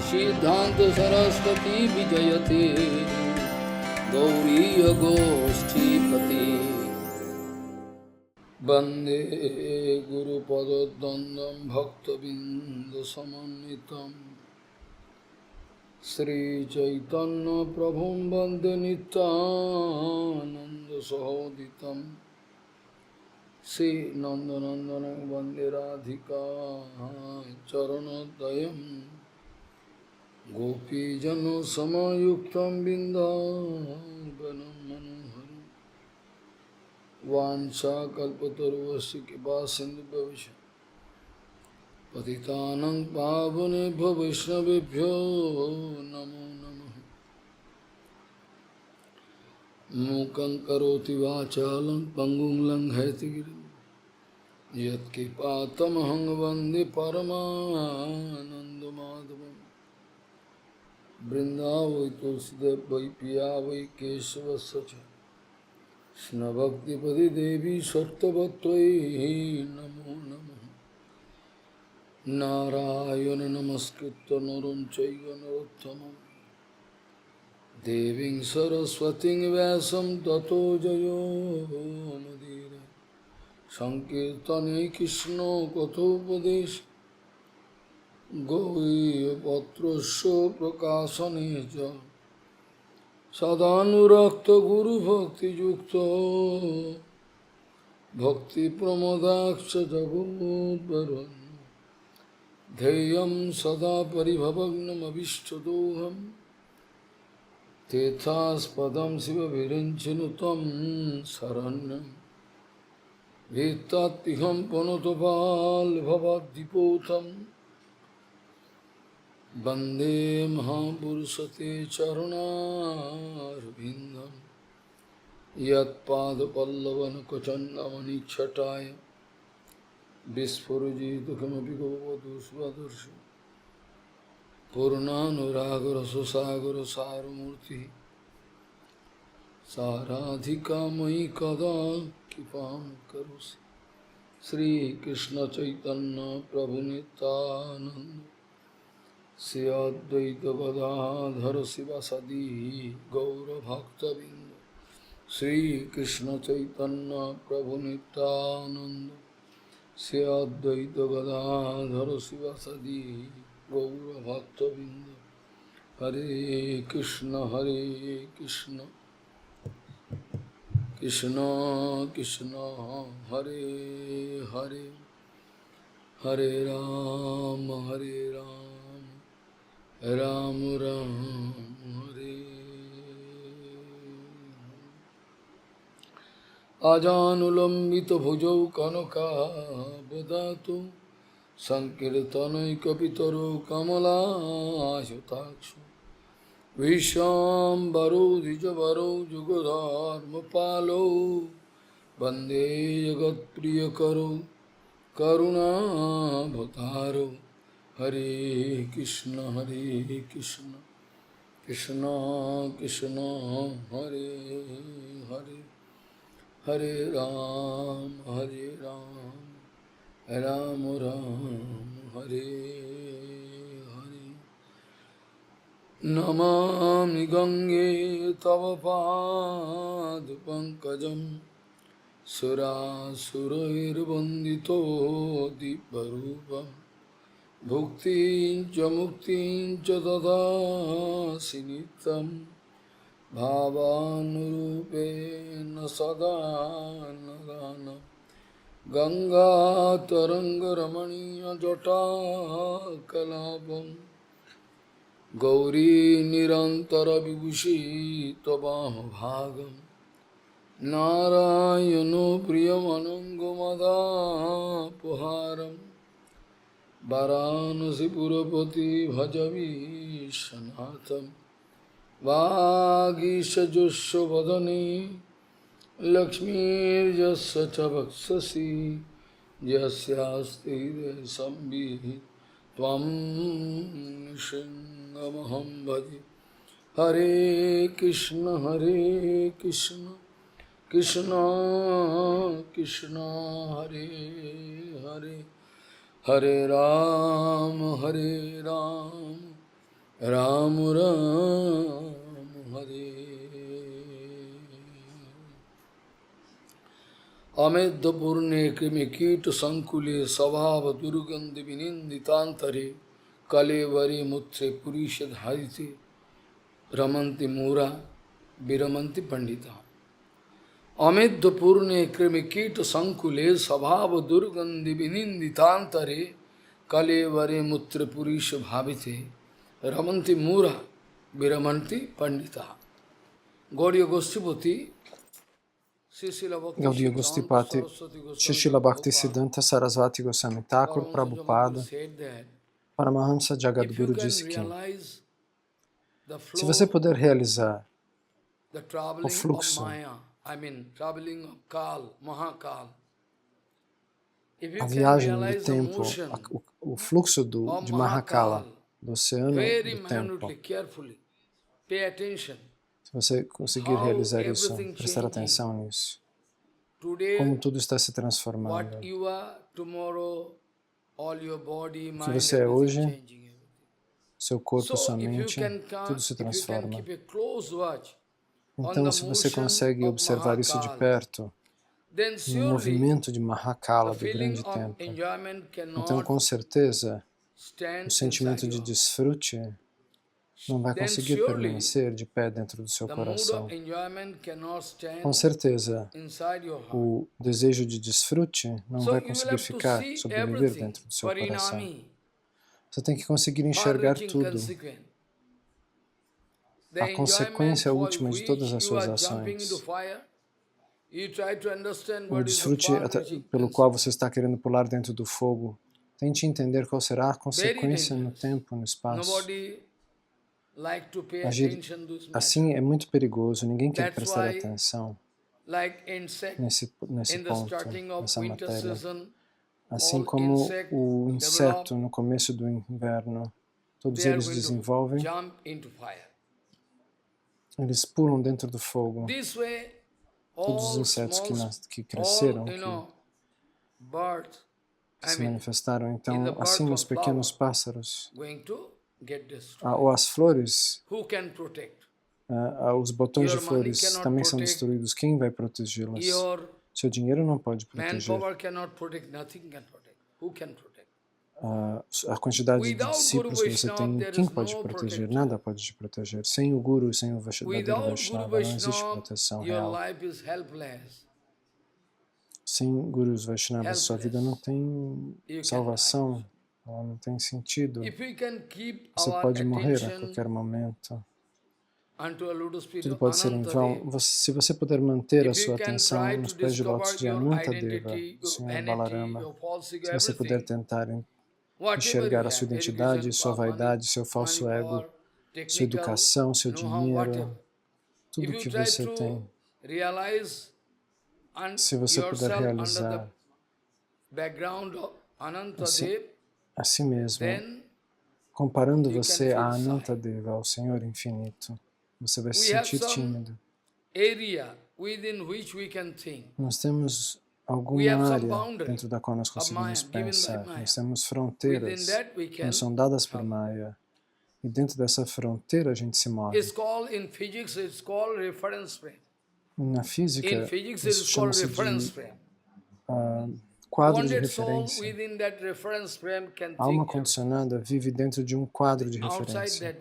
सिद्धांत सरस्वती विजयते गौरी गोष्ठीपति वंदे गुरुपद्वंदं भक्तबिंदसमन्वितं श्रीचैतन्य प्रभुं वंदे नित्यानन्दसहोदितं श्री नंदनंदनं वंदे राधिका चरणोदयं गोपीजनसमायुक्तं बिन्दावनं मनोहरं वाञ्छाकल्पतरुश्च कृपासिन्धुभ्यश्च पतितानं पावनेभ्यो वैष्णवेभ्यो नमो नमः। मूकं करोति वाचालं पङ्गुं लङ्घयति गिरिं यत्कृपातमहं वन्दे परमानन्दमाधवम्। वृंदावै तुलसीदेव वै पिया वै केशवस्य च कृष्णभक्तिपदे देवी सत्यवत्त्वयि नमो नमः। नारायण नमस्कृत्य नरं चैव नरोत्तमं देवीं सरस्वतीं व्यासं ततो जयो मुदीरये। संकीर्तने कृष्ण कथोपदेश गौरीपत्रस्य प्रकाशने च सदानुरक्त गुरुभक्तियुक्तो भक्तिप्रमोदाक्ष जगोद्वरुन् ध्येयं सदा परिभवग्नमभिष्टदोहं तीर्थास्पदं शिवविरिञ्चिनु तं शरण्यं भीत्तात्तिहं पुनतपाल्भवद्दिपोतं वन्दे महापुरुषते चरणारविन्दं यत्पादपल्लवनखचन्दमनिच्छटाय विस्फुरजितकिमपि गोवधूष्वदर्शि पूर्णानुरागरससागरसारमूर्तिः साराधिका मयि कदा कृपां करोसि। श्रीकृष्णचैतन्य प्रभुनितानन्द श्री अद्वैत गदाधर शिवासादि गौरभक्तबिंद श्रीकृष्ण चैतन्य प्रभु नित्यानंद श्री अद्वैत गदाधर शिवासादि गौरभक्तबिंद। हरे कृष्ण कृष्ण कृष्ण हरे हरे हरे राम राम राम हरे। आजानुलंबित भुजौ कनकावदातो संकीर्तनैकपितरो कमलायताक्षो विश्वाम्बरो द्विजवरो जुगधर्मपालो वन्दे जगत्प्रियकरो करुणावतारो। हरे कृष्ण कृष्ण कृष्ण हरे हरे हरे राम राम राम हरे हरे। नमामि गंगे तव पाद पंकजं सुरासुरैर्वन्दितो दिव्यरूपम् भुक्तिं च मुक्तिं च ददासि नित्यं भावानुरूपेण सदा नदानं। गंगातरङ्गरमणीयजटाकलापं गौरी निरन्तरविभूषी त्वमभागं नारायणो प्रियमनङ्गमदापहारम् वाराणसीपुरपति भजवीशनाथं वागीशजुष्वदने लक्ष्मीर्यस्य च वक्षसि यस्यास्ति संवित् त्वं नृसिंहमहं भजे। हरे कृष्ण कृष्ण कृष्ण हरे हरे हरे Ram Ram Ram Hare. Amedya Purne Krimikita Sankule Savava Durgandhi Vininditantare Kalevari Mutre Purishad Harite Ramanti Mura Viramanti Pandita. Amedya Purne Krimikita Sankule Savava Durgandhi Vininditantare Kalevari Mutre Purishad Bhavite Ramanti Mura Viramanti Pandita. Gauriya Goshtipati Gaudiya Gostipati, Srila Bhaktisiddhanta Sarasvati Goswami Thakur, Prabhupada, Paramahamsa Jagadguru disse que se você puder realizar o fluxo, a viagem do tempo, o fluxo de Mahakala, do oceano do tempo, se você conseguir realizar isso, prestar atenção nisso, como tudo está se transformando. O que você é hoje, seu corpo, sua mente, tudo se transforma. Então, se você consegue observar isso de perto, no movimento de Mahakala, do grande tempo, então, com certeza, o sentimento de desfrute não vai conseguir permanecer de pé dentro do seu coração. Com certeza, o desejo de desfrute não vai conseguir ficar, sobreviver dentro do seu coração. Você tem que conseguir enxergar tudo, a consequência última de todas as suas ações. O desfrute pelo qual você está querendo pular dentro do fogo, tente entender qual será a consequência no tempo, no espaço. Agir assim é muito perigoso, ninguém quer prestar atenção nesse ponto, nessa matéria. Assim como o inseto no começo do inverno, todos eles desenvolvem, eles pulam dentro do fogo. Todos os insetos que cresceram, que se manifestaram, então, assim os pequenos pássaros, ou as flores, os botões de flores também são destruídos. Quem vai protegê-las? Seu dinheiro não pode proteger. A quantidade de discípulos que você tem, quem pode proteger? Nada pode te proteger. Sem o Guru, sem o verdadeiro Vaishnava, não existe proteção real. Sem Gurus Vaishnavas, sua vida não tem salvação, ela não tem sentido. Você pode morrer a qualquer momento. Tudo pode ser em vão. Se você puder manter a sua atenção nos pés de lótus de Anantadeva, do Senhor Balarama, se você puder tentar enxergar a sua identidade, sua vaidade, seu falso ego, sua educação, seu dinheiro, tudo que você tem, se você puder realizar assim mesmo, comparando você a Anantadeva, ao Senhor Infinito, você vai se sentir tímido. Nós temos alguma área dentro da qual nós conseguimos pensar. Nós temos fronteiras que nos são dadas por Maya. E dentro dessa fronteira a gente se move. Na física, isso chama-se de quadro de referência. A alma condicionada vive dentro de um quadro de referência.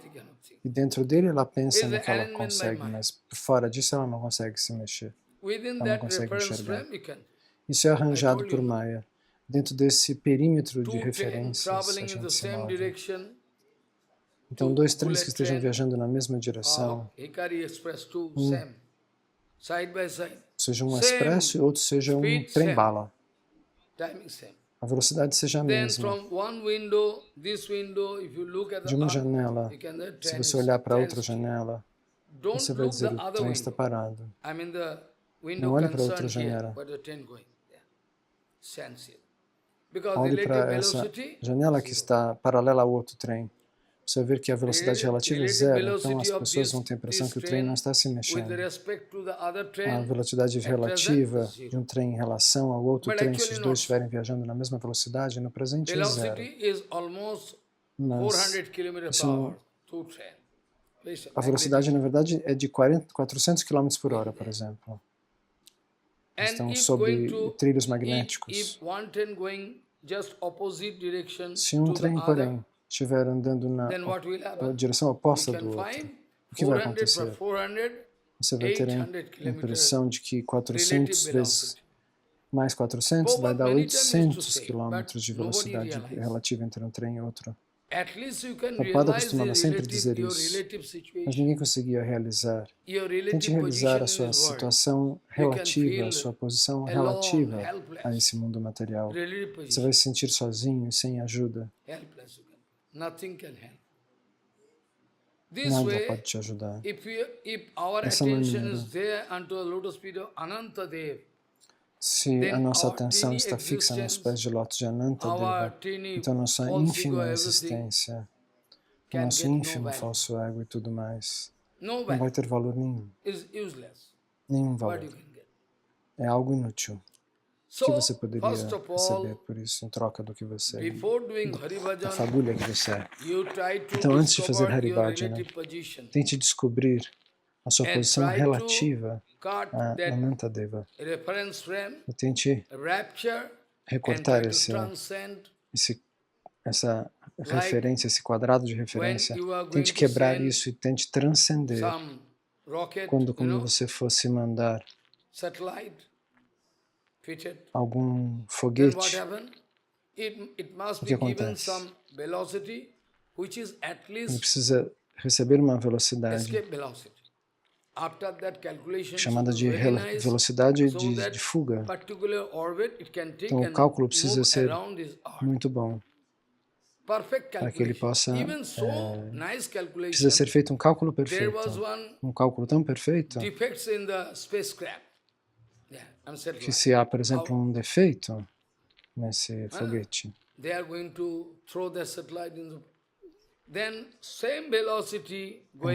E dentro dele ela pensa no que ela consegue, mas por fora disso ela não consegue se mexer. Ela não consegue enxergar. Isso é arranjado por Maya. Dentro desse perímetro de referências, a gente se move. Então, dois trens que estejam viajando na mesma direção, seja um expresso e outro seja um trem-bala. A velocidade seja a mesma. De uma janela, se você olhar para outra janela, você vai dizer, o trem está parado. Não olhe para outra janela. Olhe para essa janela que está paralela ao outro trem. Você vai ver que a velocidade relativa é zero, então as pessoas vão ter a impressão que o trem não está se mexendo. A velocidade relativa de um trem em relação ao outro trem, se os dois estiverem viajando na mesma velocidade, no presente é zero. Mas isso A velocidade, na verdade, é de 400 km por hora, por exemplo. Estão sob trilhos magnéticos. Se um trem, porém, estiver andando na direção oposta do outro, o que vai acontecer? Você vai ter a impressão de que 400 vezes mais 400 vai dar 800 km de velocidade relativa entre um trem e outro. Prabhupada costumava sempre dizer isso, mas ninguém conseguia realizar. Tente realizar a sua situação relativa, a sua posição relativa a esse mundo material. Você vai se sentir sozinho e sem ajuda. Nada pode te ajudar. Dessa maneira, se a nossa atenção está fixa nos pés de lótus de Anantadeva, então nossa ínfima existência, o nosso ínfimo falso ego e tudo mais, não vai ter valor nenhum. Nenhum valor. É algo inútil. O que você poderia receber por isso, em troca do que você é, da fagulha que você é. Então, antes de fazer Haribhajana, tente descobrir a sua posição relativa a Anantadeva. E tente recortar essa referência, esse quadrado de referência. Tente quebrar isso e tente transcender. Quando você fosse mandar algum foguete, o que acontece? Ele precisa receber uma velocidade chamada de velocidade de fuga. Então o cálculo precisa ser muito bom para que ele possa... precisa ser feito um cálculo perfeito. Um cálculo tão perfeito que se há, por exemplo, um defeito nesse foguete,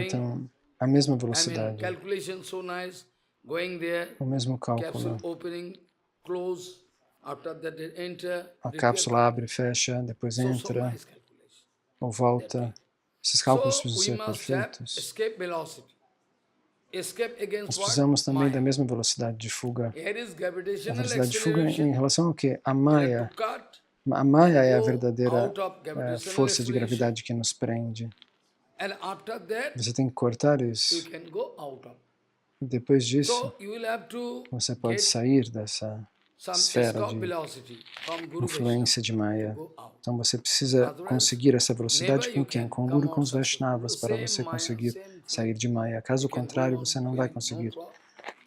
então a mesma velocidade, o mesmo cálculo, a cápsula abre e fecha, depois entra ou volta. Esses cálculos precisam ser perfeitos. Nós precisamos também da mesma velocidade de fuga. A velocidade de fuga em relação ao quê? A Maya. A Maya é a verdadeira força de gravidade que nos prende. Você tem que cortar isso. E depois disso, você pode sair dessa esfera de influência de Maya. Então você precisa conseguir essa velocidade com quem? Com o Guru e com os Vaishnavas, para você conseguir sair de Maya. Caso contrário, você não vai conseguir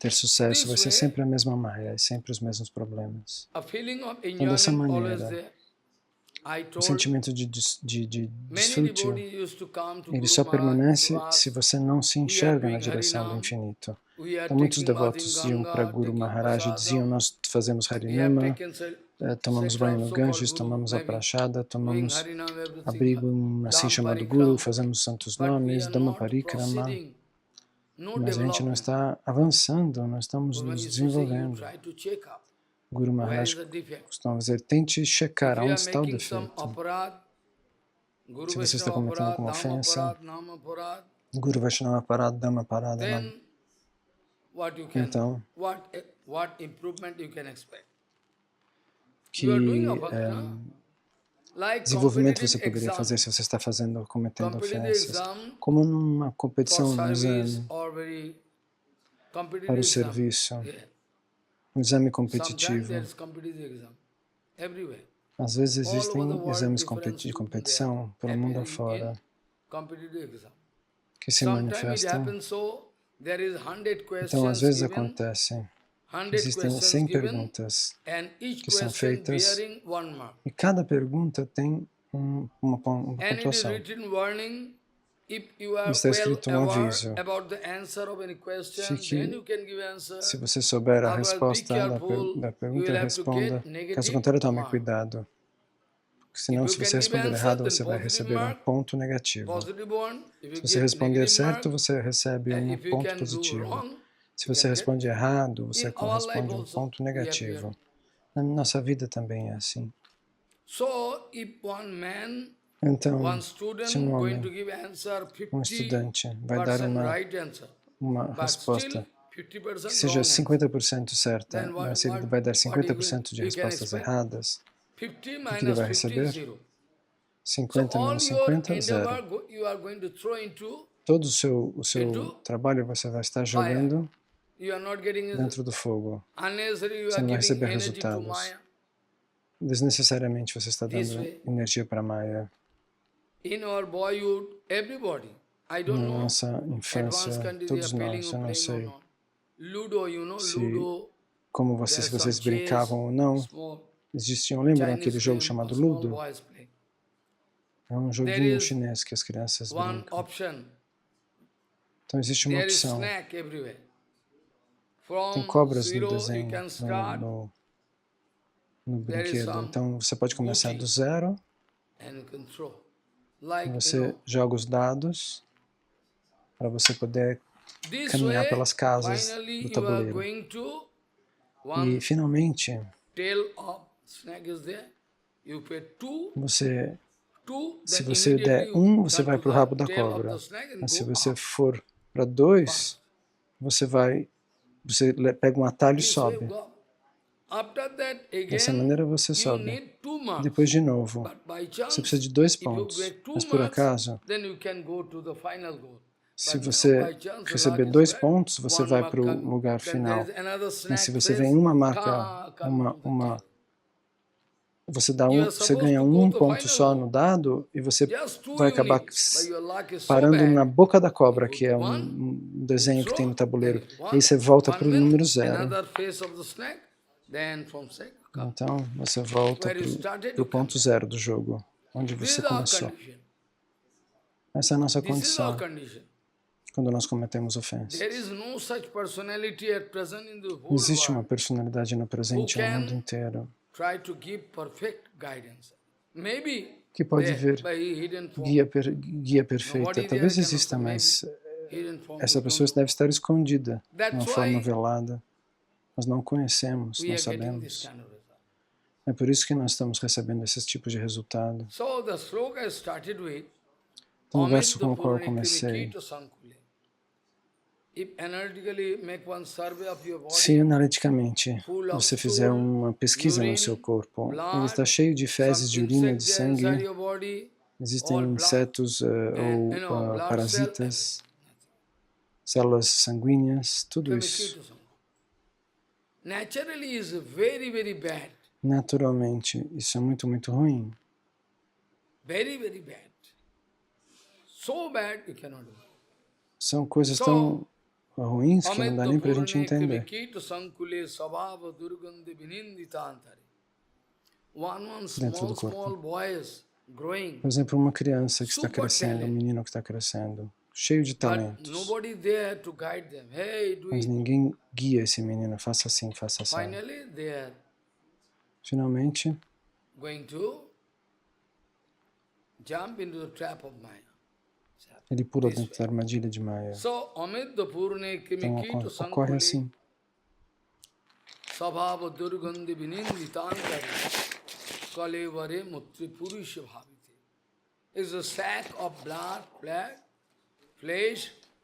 ter sucesso. Vai ser sempre a mesma Maya e sempre os mesmos problemas. Então, dessa maneira, o sentimento de desfrute, ele só permanece se você não se enxerga na direção do infinito. Então, muitos devotos iam para Guru Maharaj e diziam: nós fazemos Harinama, tomamos banho no Ganges, tomamos a prachada, tomamos abrigo assim chamado Guru, fazemos santos nomes, Dhamma Parikrama, mas a gente não está avançando, não estamos nos desenvolvendo. Guru Maharaj costuma dizer: tente checar onde está o defeito. Se você está cometendo alguma ofensa, Guru Vaishnava Parad, Dhamma Parad, então, que desenvolvimento você poderia fazer se você está cometendo ofensas? Como numa competição, no exame, para o serviço, um exame competitivo. Às vezes existem exames de competição pelo mundo afora que se manifestam. Então, às vezes acontece que existem 100 perguntas que são feitas e cada pergunta tem uma pontuação. Está escrito um aviso. Se você souber a resposta da pergunta, responda. Caso contrário, tome cuidado. Senão, se você responder errado, você vai receber um ponto negativo. Se você responder certo, você recebe um ponto positivo. Se você responde errado, você corresponde a um ponto negativo. Na nossa vida também é assim. Então, se um homem, um estudante, vai dar uma resposta que seja 50% certa, mas se ele vai dar 50% de respostas erradas, o que ele vai receber? 50 menos 50, 0. Todo o seu trabalho você vai estar jogando dentro do fogo. Você não vai receber resultados. Desnecessariamente você está dando energia para a Maya. Na nossa infância, todos nós, eu não sei como se vocês brincavam ou não, existiam, lembram aquele jogo chamado Ludo? É um joguinho chinês que as crianças brincam. Então existe uma opção. Tem cobras no desenho, no brinquedo. Então você pode começar do 0, você joga os dados para você poder caminhar pelas casas do tabuleiro. E finalmente, se você der 1, você vai para o rabo da cobra. Mas se você for para 2, você pega um atalho e sobe. Dessa maneira você sobe. Depois de novo, você precisa de 2 pontos. Mas por acaso, se você receber 2 pontos, você vai para o lugar final. Mas se você vem uma marca, você ganha 1 ponto só no dado e você vai acabar parando na boca da cobra, que é um desenho que tem no tabuleiro. E aí você volta para o número 0. Então você volta para o ponto 0 do jogo, onde você começou. Essa é a nossa condição quando nós cometemos ofensas. Não existe uma personalidade no presente no mundo inteiro que pode ver guia perfeita. Talvez exista, mas essa pessoa deve estar escondida de uma forma velada. Nós não conhecemos, não sabemos. É por isso que nós estamos recebendo esses tipos de resultado. Então, o verso com o qual eu comecei: se analiticamente você fizer uma pesquisa no seu corpo, ele está cheio de fezes, de urina, de sangue, existem insetos ou parasitas, células sanguíneas, tudo isso. Naturalmente, isso é muito, muito ruim. São coisas tão ruins que não dá nem para a gente entender. Dentro do corpo. Por exemplo, uma criança que está crescendo, um menino que está crescendo, cheio de talentos. Mas ninguém guia esse menino, faça assim, faça assim. Finalmente, ele pula dentro da armadilha de Maya. Então ocorre assim.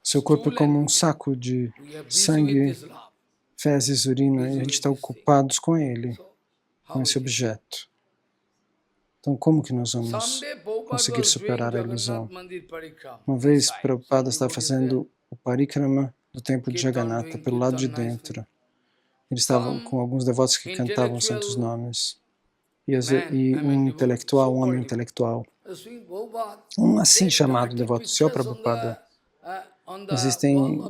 Seu corpo é como um saco de sangue, fezes, urina, e a gente está ocupados com ele, com esse objeto. Então, como que nós vamos conseguir superar a ilusão? Uma vez, Prabhupada estava fazendo o parikrama do templo de Jagannatha, pelo lado de dentro. Eles estavam com alguns devotos que cantavam santos nomes. E um intelectual, um homem intelectual, um assim chamado devoto, Sr. Prabhupada. Existem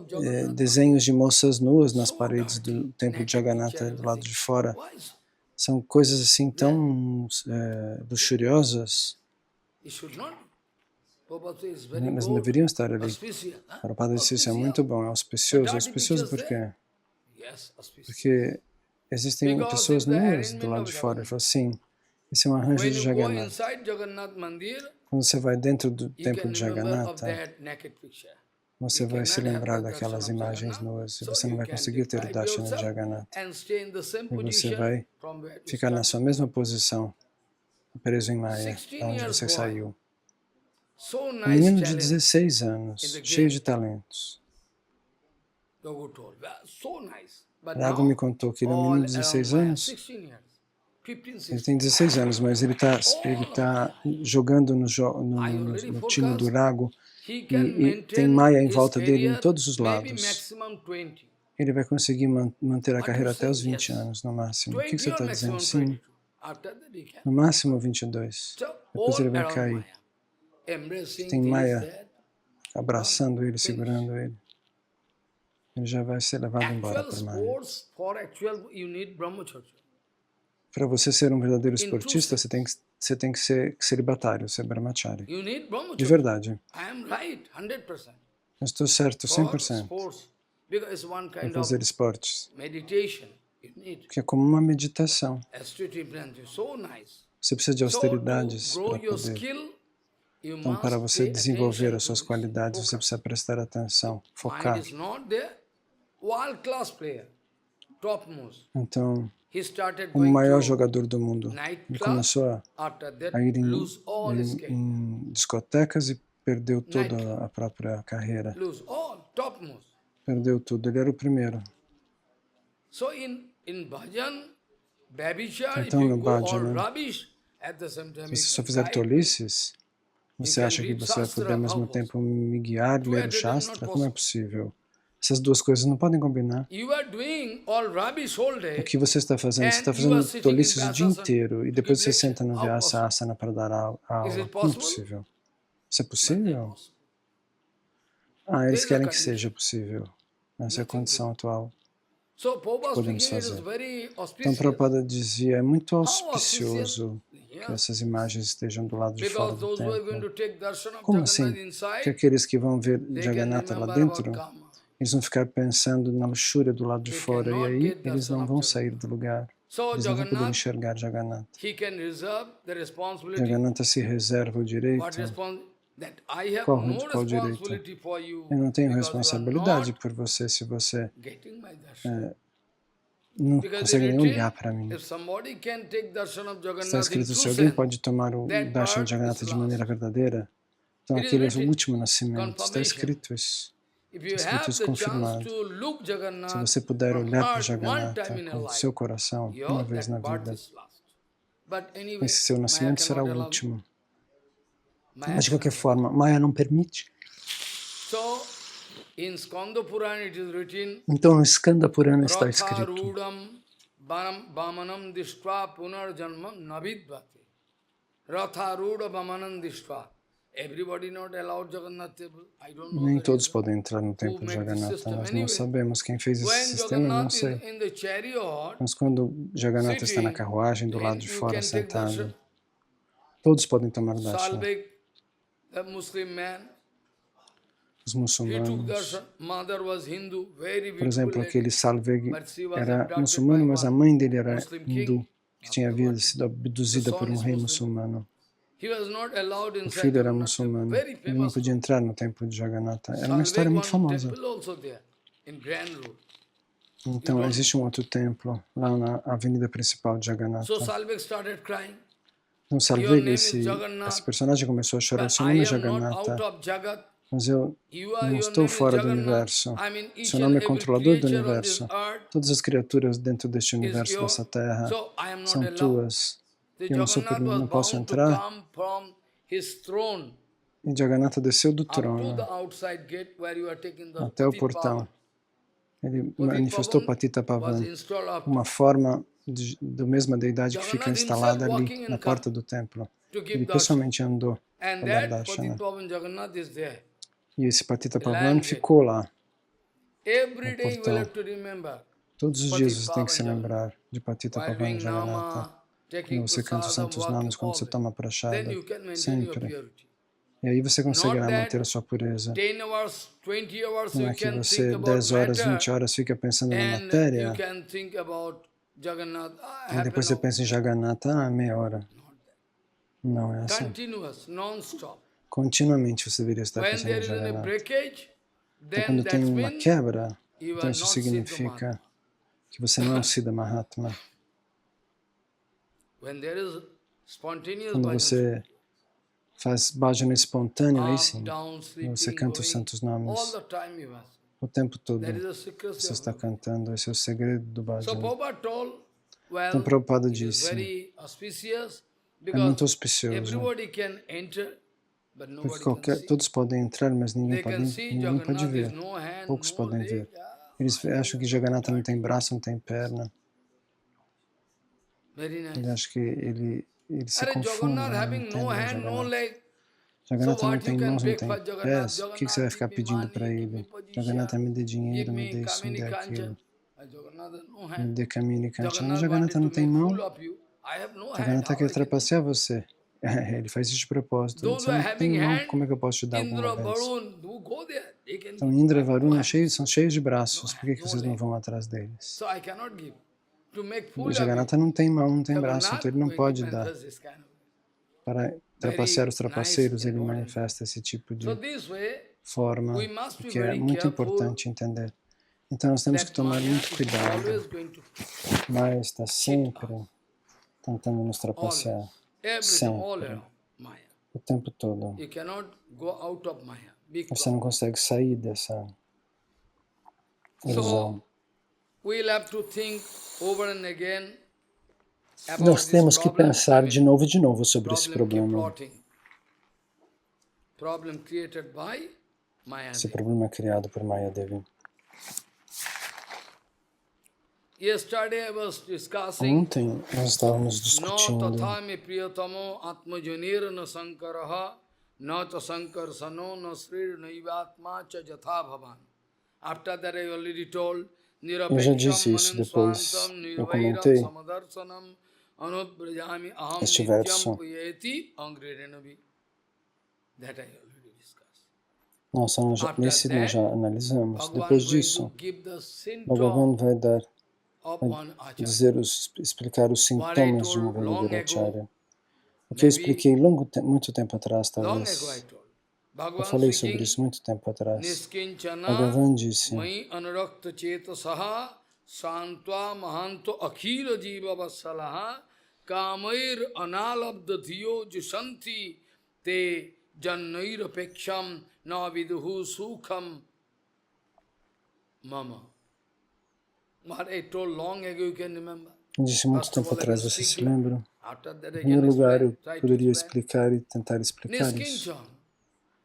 desenhos de moças nuas nas paredes do templo de Jagannatha, do lado de fora. São coisas assim tão luxuriosas. Mas não deveriam estar ali. Prabhupada disse, isso é muito bom, é auspicioso. É auspicioso por quê? Porque existem pessoas nuas do lado de fora. Ele falou assim, esse é um arranjo de Jagannatha. Quando você vai dentro do templo de Jagannatha, você vai se lembrar daquelas imagens nuas e você não vai conseguir ter o Darshana de Jagannatha. E você vai ficar na sua mesma posição, preso em Maya, de onde você saiu. Um menino de 16 anos, cheio de talentos. Raghu me contou que ele é um menino de 16 anos. Ele tem 16 anos, mas ele tá jogando no time do Raghu e tem Maya em volta dele em todos os lados. Ele vai conseguir manter a carreira até os 20 anos, no máximo. O que você está dizendo? Sim. No máximo 22. Depois ele vai cair. Tem Maya abraçando ele, segurando ele. Ele já vai ser levado embora por Maya. Para você ser um verdadeiro esportista, você tem que ser celibatário, ser brahmachari. De verdade. Eu estou certo 100%. Para fazer esportes. Que é como uma meditação. Você precisa de austeridades para poder. Então, para você desenvolver as suas qualidades, você precisa prestar atenção, focar. Então, o maior jogador do mundo, ele começou a ir em discotecas e perdeu toda a própria carreira. Perdeu tudo, ele era o primeiro. Então, no bhajana, se você só fizer tolices, você acha que você vai poder ao mesmo tempo me guiar, ler o Shastra? Como é possível? Essas duas coisas não podem combinar. O que você está fazendo tolices o dia inteiro e depois você senta no Vyasa Asana para dar aula. Como é possível? Isso é possível? Eles querem que seja possível. Essa é a condição atual que podemos fazer. Então, Prabhupada dizia, é muito auspicioso que essas imagens estejam do lado de fora do templo. Como assim? Que aqueles que vão ver Jagannatha lá dentro, eles vão ficar pensando na luxúria do lado de fora e aí eles não vão sair do lugar. Eles não vão poder enxergar Jagannatha. Jagannatha se reserva o direito. Qual direito? Eu não tenho responsabilidade por você se você não consegue nem olhar para mim. Está escrito, se alguém pode tomar o darshan de Jagannatha de maneira verdadeira, então aquele é o último nascimento. Está escrito isso. Está escrito isso confirmado. Se você puder olhar para Jagannatha com o seu coração, uma vez na vida, esse seu nascimento será o último. Mas de qualquer forma, Maya não permite. Então no Skanda Purana está escrito: nem todos podem entrar no templo de Jagannatha. Nós não sabemos quem fez esse sistema, eu não sei. Mas quando Jagannatha está na carruagem, do lado de fora, sentado, todos podem tomar o darshan. Os muçulmanos. Por exemplo, aquele Salveg era muçulmano, mas a mãe dele era hindu, que tinha sido abduzida por um rei muçulmano. O filho era muçulmano. Ele não podia entrar no templo de Jagannatha. Era uma história muito famosa. Então, existe um outro templo lá na avenida principal de Jagannatha. Então, Salveg, esse personagem começou a chorar. Seu nome é Jagannatha. Mas eu não estou fora do universo. Seu nome é controlador do universo. Todas as criaturas dentro deste universo, dessa terra, são tuas. Eu não posso entrar. E Jagannatha desceu do trono até o portão. Ele manifestou Patita Pavan, uma forma da mesma deidade que fica instalada ali, na porta do templo. Ele pessoalmente andou para dar darshana. E esse Patita Pavan ficou lá, no portão. Todos os dias você tem que se lembrar de Patita Pavan Jagannatha. Quando você canta os santos nomes, quando você toma prashada, sempre. E aí você conseguirá manter a sua pureza. Não é que você 10 horas, 20 horas fica pensando na matéria, e depois você pensa em Jagannatha, meia hora. Não é assim. Continuamente você deveria estar pensando em Jagannatha. Então, quando tem uma quebra, então isso significa que você não é um Siddha Mahatma. Quando você faz bhajana espontâneo, aí up, sim, down, você sleeping, canta os going, santos all nomes the time you must. o tempo todo. That is the secrecy Você of está Bhagavad. cantando, esse é o segredo do So bhajana. Prabhupada told, Então well, Prabhupada it is disse, very auspicious é muito because auspicioso, everybody can enter, but porque nobody can see. todos podem entrar, mas They can see ninguém pode Jagannath is ver. no hand, Poucos no podem leg. ver. Eles acham que Jagannatha não tem braço, não tem perna. Very Eles nice. acham que ele se Are confunde, Jagannath não having no entendem hand, no Jagannatha. leg. So Jagannatha não what you tem can mãos, não beg tem for Jagannath? pés. O que você vai Jagannath, ficar give me pedindo para money, give me ele? position, Jagannatha, me dê give dinheiro, me me dê isso, me Kamini dê Kanchan. aquilo. Jagannath no Me hand. dê caminho e cantina. Mas Jagannath Jagannatha wanted não to tem make mão. fool of you. I have no hand. Jagannatha How quer I can do? trapacear você. Ele faz isso de propósito. Those Você who are não tem having mão, hand, como é que eu posso te dar alguma Indra, vez? Varun, who go there, they can Então give. Indra I e have no Varuna hand. são cheios de No braços. Por hand, que no vocês não leg. vão atrás deles? So I cannot give. To make fool of you, Jagannatha não tem mão, não tem braço, Jagannath então ele não going to pode dar. manifest this kind of Para trapacear very os nice, trapaceiros, ele important. manifesta esse tipo So de this way, forma, we must be que é very muito careful importante entender. Então nós temos que that tomar Maya muito is cuidado. always going to Maya está cheat sempre us. tentando nos trapacear. Always. Every time, all Sempre. around Maya. O tempo todo. You cannot go out of Maya. Big Você não problem. consegue sair dessa ilusão. So, we'll have to think over and again about Nós this temos que problem. pensar de novo sobre esse Problem keep problema. plotting. Problem created by Maya. Esse problema é criado por Maya Devi. Yesterday I was discussing Ontem nós estávamos no discutindo tathami priyatamo atmajanir na sankaraha na cha sankarsano na srir naivatma cha jatha bhavan. After that I already told Eu já disse nirapeksham isso manin depois. swantam Eu nirvairam comentei samadarsanam anubrajami aham este nityam verso. puyeti angrerenavi. That I already discussed. Nossa, nós já analisamos. Bhagavan Depois going disso, to give the Bhagavan symptom vai of one acharya. explicar os What I sintomas de um told long verdadeiro ago, acharya. O que eu maybe expliquei muito tempo atrás, long ago I talvez. told. Eu Bhagavan falei sobre speaking, isso muito tempo atrás. Niskinchana Bhagavan disse, mai anurakta chetasaha santva mahanto akhila jiva vassalaha kamair analabdha dhiyo jusanti te jannair apeksham na viduhu sukham mama. What I told long ago, you can remember. eu disse muito First of tempo all, I atrás, can vocês se speak. lembram? After that, I Em primeiro can lugar, eu explain, try to poderia explain. explicar e tentar explicar isso. Niskinchan.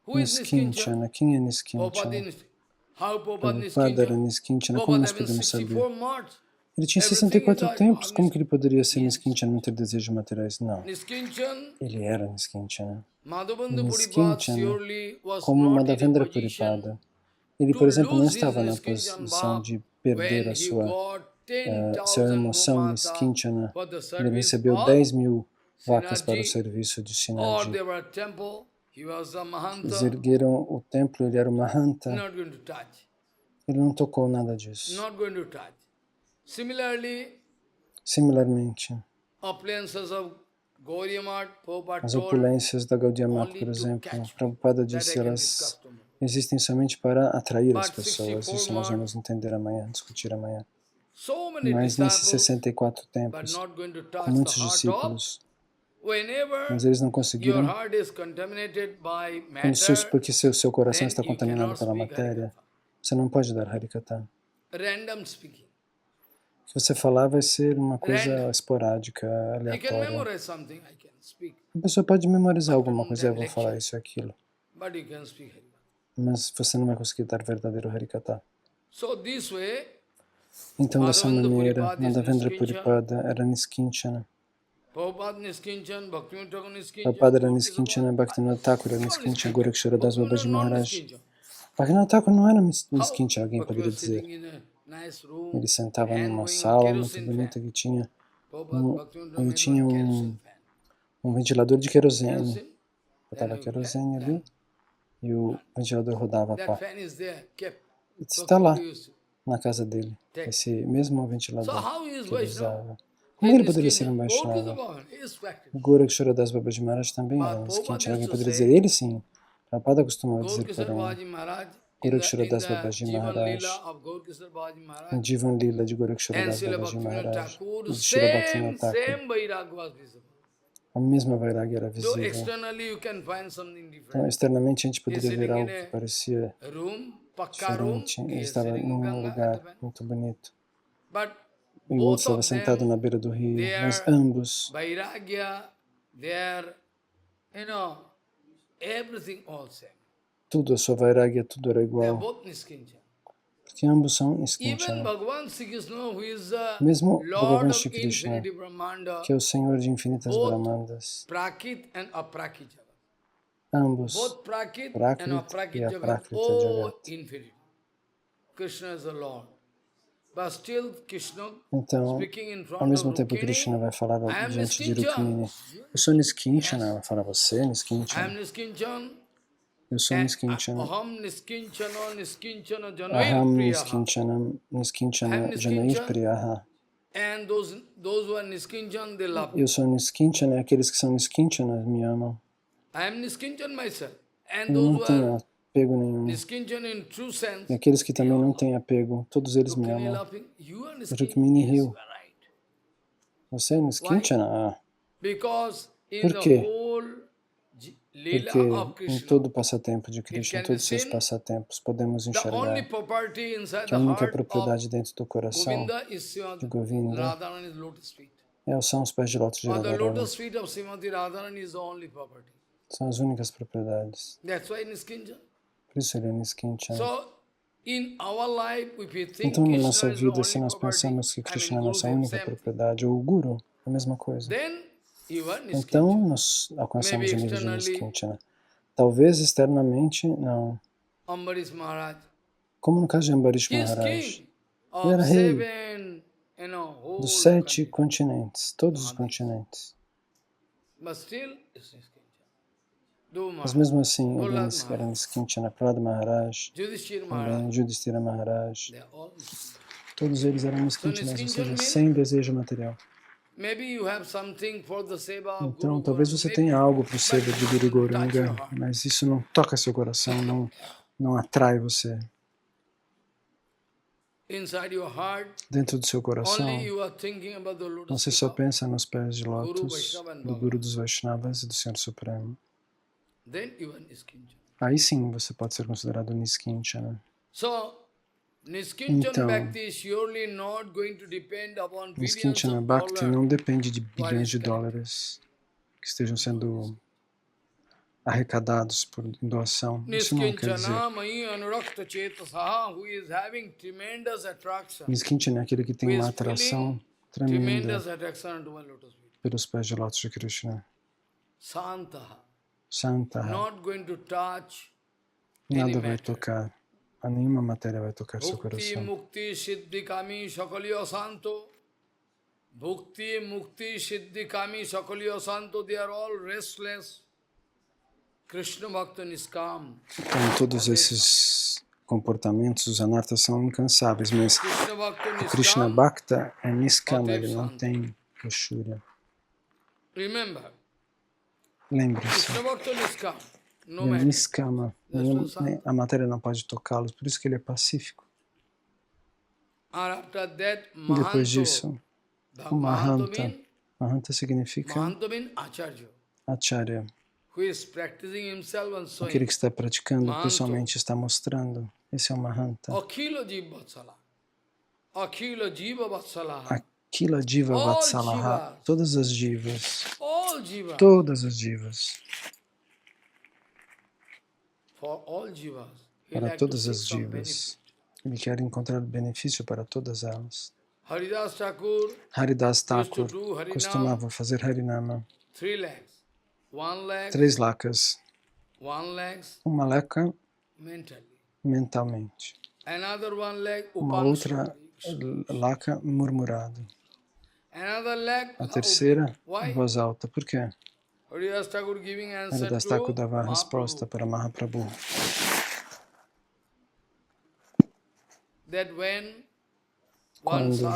Who is Niskinchan? Niskinchana, quem é Niskinchana? How Prabhupada Prabhupada era Niskinchan? Niskinchana, como Prabhupada nós having podemos saber? 64 months. Ele tinha Everything 64 is tempos, como like, que ele poderia ser Yes. Niskinchana e não ter desejos materiais? Não, Niskinchan, ele era Niskinchana. Madhavendra Puripada Niskinchana, surely was como not in a Madhavendra position Puripada. Ele, to por exemplo, não lose his estava na Niskinchan posição Bhav de perder when a he sua got sua 10,000 emoção Gomata Niskinchana. for the Ele service recebeu of 10.000 vacas para o Synergy, serviço de or Sinarji. they were a temple, he was a Eles Mahanta, ergueram o templo, ele era o Mahanta. not going to touch. Ele não tocou nada disso. Not going to touch. Similarly, Similarmente, appliances of Gaudiya Math, Prabhupada as told, opulências da Gaudiya Math, por only to exemplo, catch me. Prabhupada That I disse, can elas discuss tomorrow. existem somente para atrair as But pessoas. 64 Isso nós months, vamos entender amanhã, discutir amanhã. so many Mas nesses disciples, 64 but tempos, not going to com touch the muitos heart of. discípulos, Whenever mas eles não your conseguiram, heart is contaminated by porque matter, seu coração then está you contaminado cannot pela speak matéria, Harikatha. você não pode dar Harikata. Random speaking. O que você falar vai ser uma coisa Random. esporádica, I can aleatória. memorize something, I can speak. A pessoa pode memorizar But alguma coisa, eu that vou falar lecture, isso e aquilo, but you can speak Harikatha. mas você não vai conseguir dar verdadeiro Harikata. So this way, Então, dessa Madhavendra maneira, Puripada is Madhavendra Niskinchana, Puripada era Niskinchana. Prabhupada Niskinchan, Bhaktivinoda Thakur Niskinchan, Prabhupada era Gaurkishora Niskinchana, Bhaktivinoda Thakur era Niskinchana, Gorakshara Das Bhaktivinoda Babaji not Maharaj. Niskinchan. Bhaktivinoda Thakur não era How? Niskinchana, alguém Bhaktivinoda poderia dizer. sitting in a nice room, Ele sentava hand numa going on sala muito kerosene bonita fan. que tinha Prabhupada Bhaktivinoda ele made tinha one kerosene fan. um ventilador de querosene. Kerosene, Botava then you querosene fan. ali e o ventilador rodava a That pó. fan is there, kept. Está lá, Bhaktivinoda used to na casa dele, take. esse mesmo So ventilador how is que ele Vaishnava? usava. Como He ele is poderia ser Niskinchan. um Gaurkishora Vaishnava? Bhavan, he is practiced. O Gorakshara Das Babaji Maharaj também era But um Prabhupada Niskinchana. Alguém used to poderia say, dizer, ele sim. Prabhupada costumava dizer, Gaurkishora porém, Bhaji Maharaj, Gorakshara in Das the Babaji Jivan Maharaj, Lila of Gaurkishora Bhaji em Maharaj, Jivan Lila de Gorakshara and Das Srila Babaji Bhaktivinoda Maharaj, Thakur, e de Srila Bhaktivinoda Thakur. same Vairag was visible. A mesma Vairagya era visível. Então, externamente a gente poderia ver algo que parecia diferente. Ele estava num lugar muito bonito. E o outro estava sentado na beira do rio. Mas ambos, tudo, a sua Vairagya, tudo era igual. Porque ambos são Niskinchana. Mesmo Bhagavan Shri Krishna, que é o Senhor de infinitas Brahmandas, ambos, Prakrit e Aprakrita Jagat. Então, ao mesmo tempo, Krishna vai falar diante de Rukmini. Eu sou Niskinchana. Ela fala, você é Niskinchana? Eu sou Niskinchana. Aham Niskinchana Janair Priyaha. Eu sou Niskinchana e aqueles que são Niskinchana me amam. Eu não tenho apego nenhum. E aqueles que também não têm apego, todos eles me amam. Rukmini riu. Você é Niskinchana? Por quê? Porque em todo o passatempo de Krishna, em todos os seus passatempos, podemos enxergar que a única propriedade dentro do coração de Govinda são os pés de lótus de Radharani. São as únicas propriedades. Por isso ele é Niskinchana. Então, na nossa vida, se nós pensamos que Krishna é a nossa única propriedade, ou o Guru, é a mesma coisa. Então, nós alcançamos o nível de Niskinchana. Talvez externamente, não. Como no caso de Ambarish Maharaj. Ele era rei dos 7 continentes, todos os continentes. Mas mesmo assim, ele era Niskinchana. Prahlada Maharaj, também Yudhishthira Maharaj. Todos eles eram Niskinchanas, ou seja, sem desejo material. Então, talvez você tenha algo para o seva de Guru Gauranga, mas isso não toca seu coração, não atrai você. Dentro do seu coração, você só pensa nos pés de lótus do Guru dos Vaishnavas e do Senhor Supremo. Aí sim você pode ser considerado Niskinchana. Então, Niskinchana Bhakti não depende de bilhões de dólares que estejam sendo arrecadados por doação. Isso não quer dizer. Niskinchana é aquele que tem uma atração tremenda pelos pés de lótus de Krishna. Santaha. Nada vai tocar. A nenhuma matéria vai tocar seu coração. Mukti, Siddhi, Kami, Shakalya, Santo. Bhukti, Mukti, Siddhi, Kami, Shakalya, Santo. They are all restless. Krishna Bhakta Niskam. Então, todos esses comportamentos, os anartas, são incansáveis, mas o Krishna Bhakta é Niskama, ele não tem luxúria. Lembre-se. Ele é Niskama. A matéria não pode tocá-los, por isso que ele é pacífico. Depois disso, o Mahanta. Mahanta significa Acharya. Aquele que está praticando pessoalmente, está mostrando. Esse é o Mahanta. Akila Jiva Vatsalaha. Todas as divas. Todas as divas. Para todas as divas. Ele quer encontrar benefício para todas elas. Haridas Thakur costumava fazer Harinama. 3 lakas. Uma laca mentalmente. Uma outra laca murmurado. A terceira em voz alta. Por quê? Haridas Thakur dava a resposta para Mahaprabhu. Quando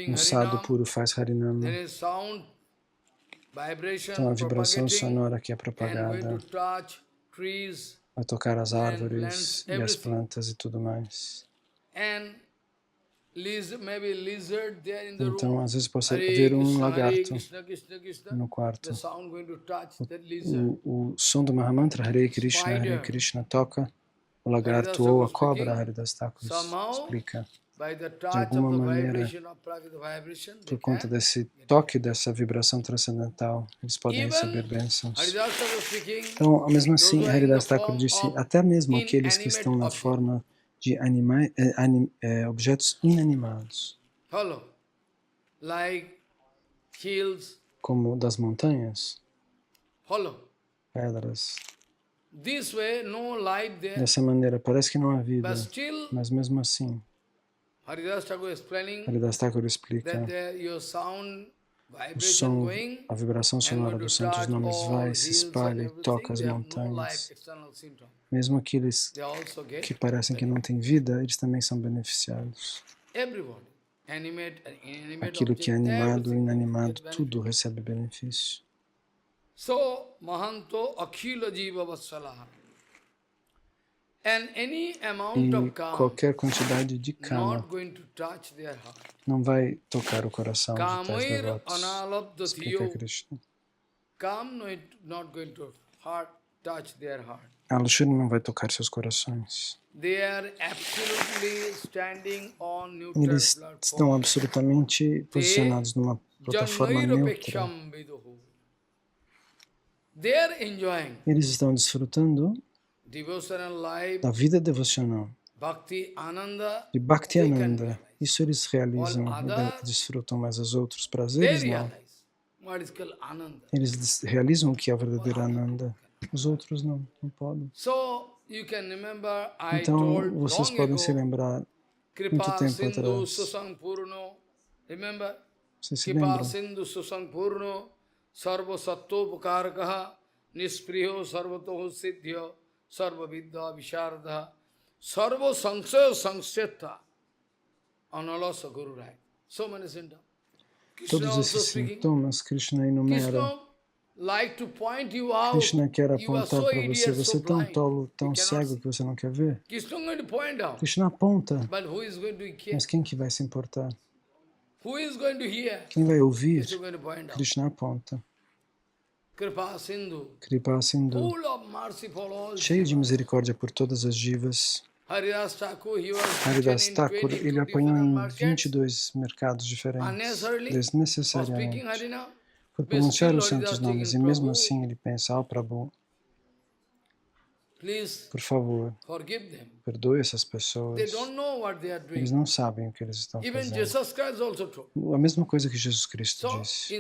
um sadhu puro faz Harinama, então a vibração sonora que é propagada vai tocar as árvores e as plantas e tudo mais. Então, às vezes possa haver um lagarto no quarto. O som do Mahamantra Hare Krishna toca o lagarto ou a cobra. Haridas Thakur explica. De alguma maneira, por conta desse toque, dessa vibração transcendental, eles podem receber bênçãos. Então, mesmo assim, Haridas Thakur disse, até mesmo aqueles que estão na forma de objetos inanimados, como das montanhas, pedras. Dessa maneira, parece que não há vida, mas mesmo assim, Haridas Thakur explica, o som, a vibração sonora dos santos nomes vai, se espalha e toca as montanhas. Mesmo aqueles que parecem que não têm vida, eles também são beneficiados. Aquilo que é animado e inanimado, tudo recebe benefício. E qualquer quantidade de kama não vai tocar o coração de tais devotos, explica Krishna. A luxúria não vai tocar seus corações. Eles estão absolutamente posicionados numa plataforma neutra. Eles estão desfrutando da vida devocional, de Bhakti Ananda. Isso eles realizam e desfrutam, mas os outros prazeres não. Eles realizam o que é o verdadeiro Ananda. Os outros não podem. Então, vocês podem se lembrar, muito tempo atrás. Vocês se lembram? Sarva Vidya Visharda Sarva Sangsaya Sangseta Analasa Guru Rai. So many symptoms. Todos esses sintomas, Krishna enumera. Krishna quer apontar para você. Você é tão tolo, tão cego que você não quer ver? Krishna aponta. Mas quem que vai se importar? Quem vai ouvir? Krishna aponta. Kripa Sindhu, cheio de misericórdia por todas as jivas. Haridas Thakur, ele apanhou em 22 mercados diferentes, desnecessariamente, por pronunciar os santos nomes, e mesmo assim ele pensa, ó Prabhu, por favor, perdoe essas pessoas. Eles não sabem o que eles estão fazendo. A mesma coisa que Jesus Cristo disse.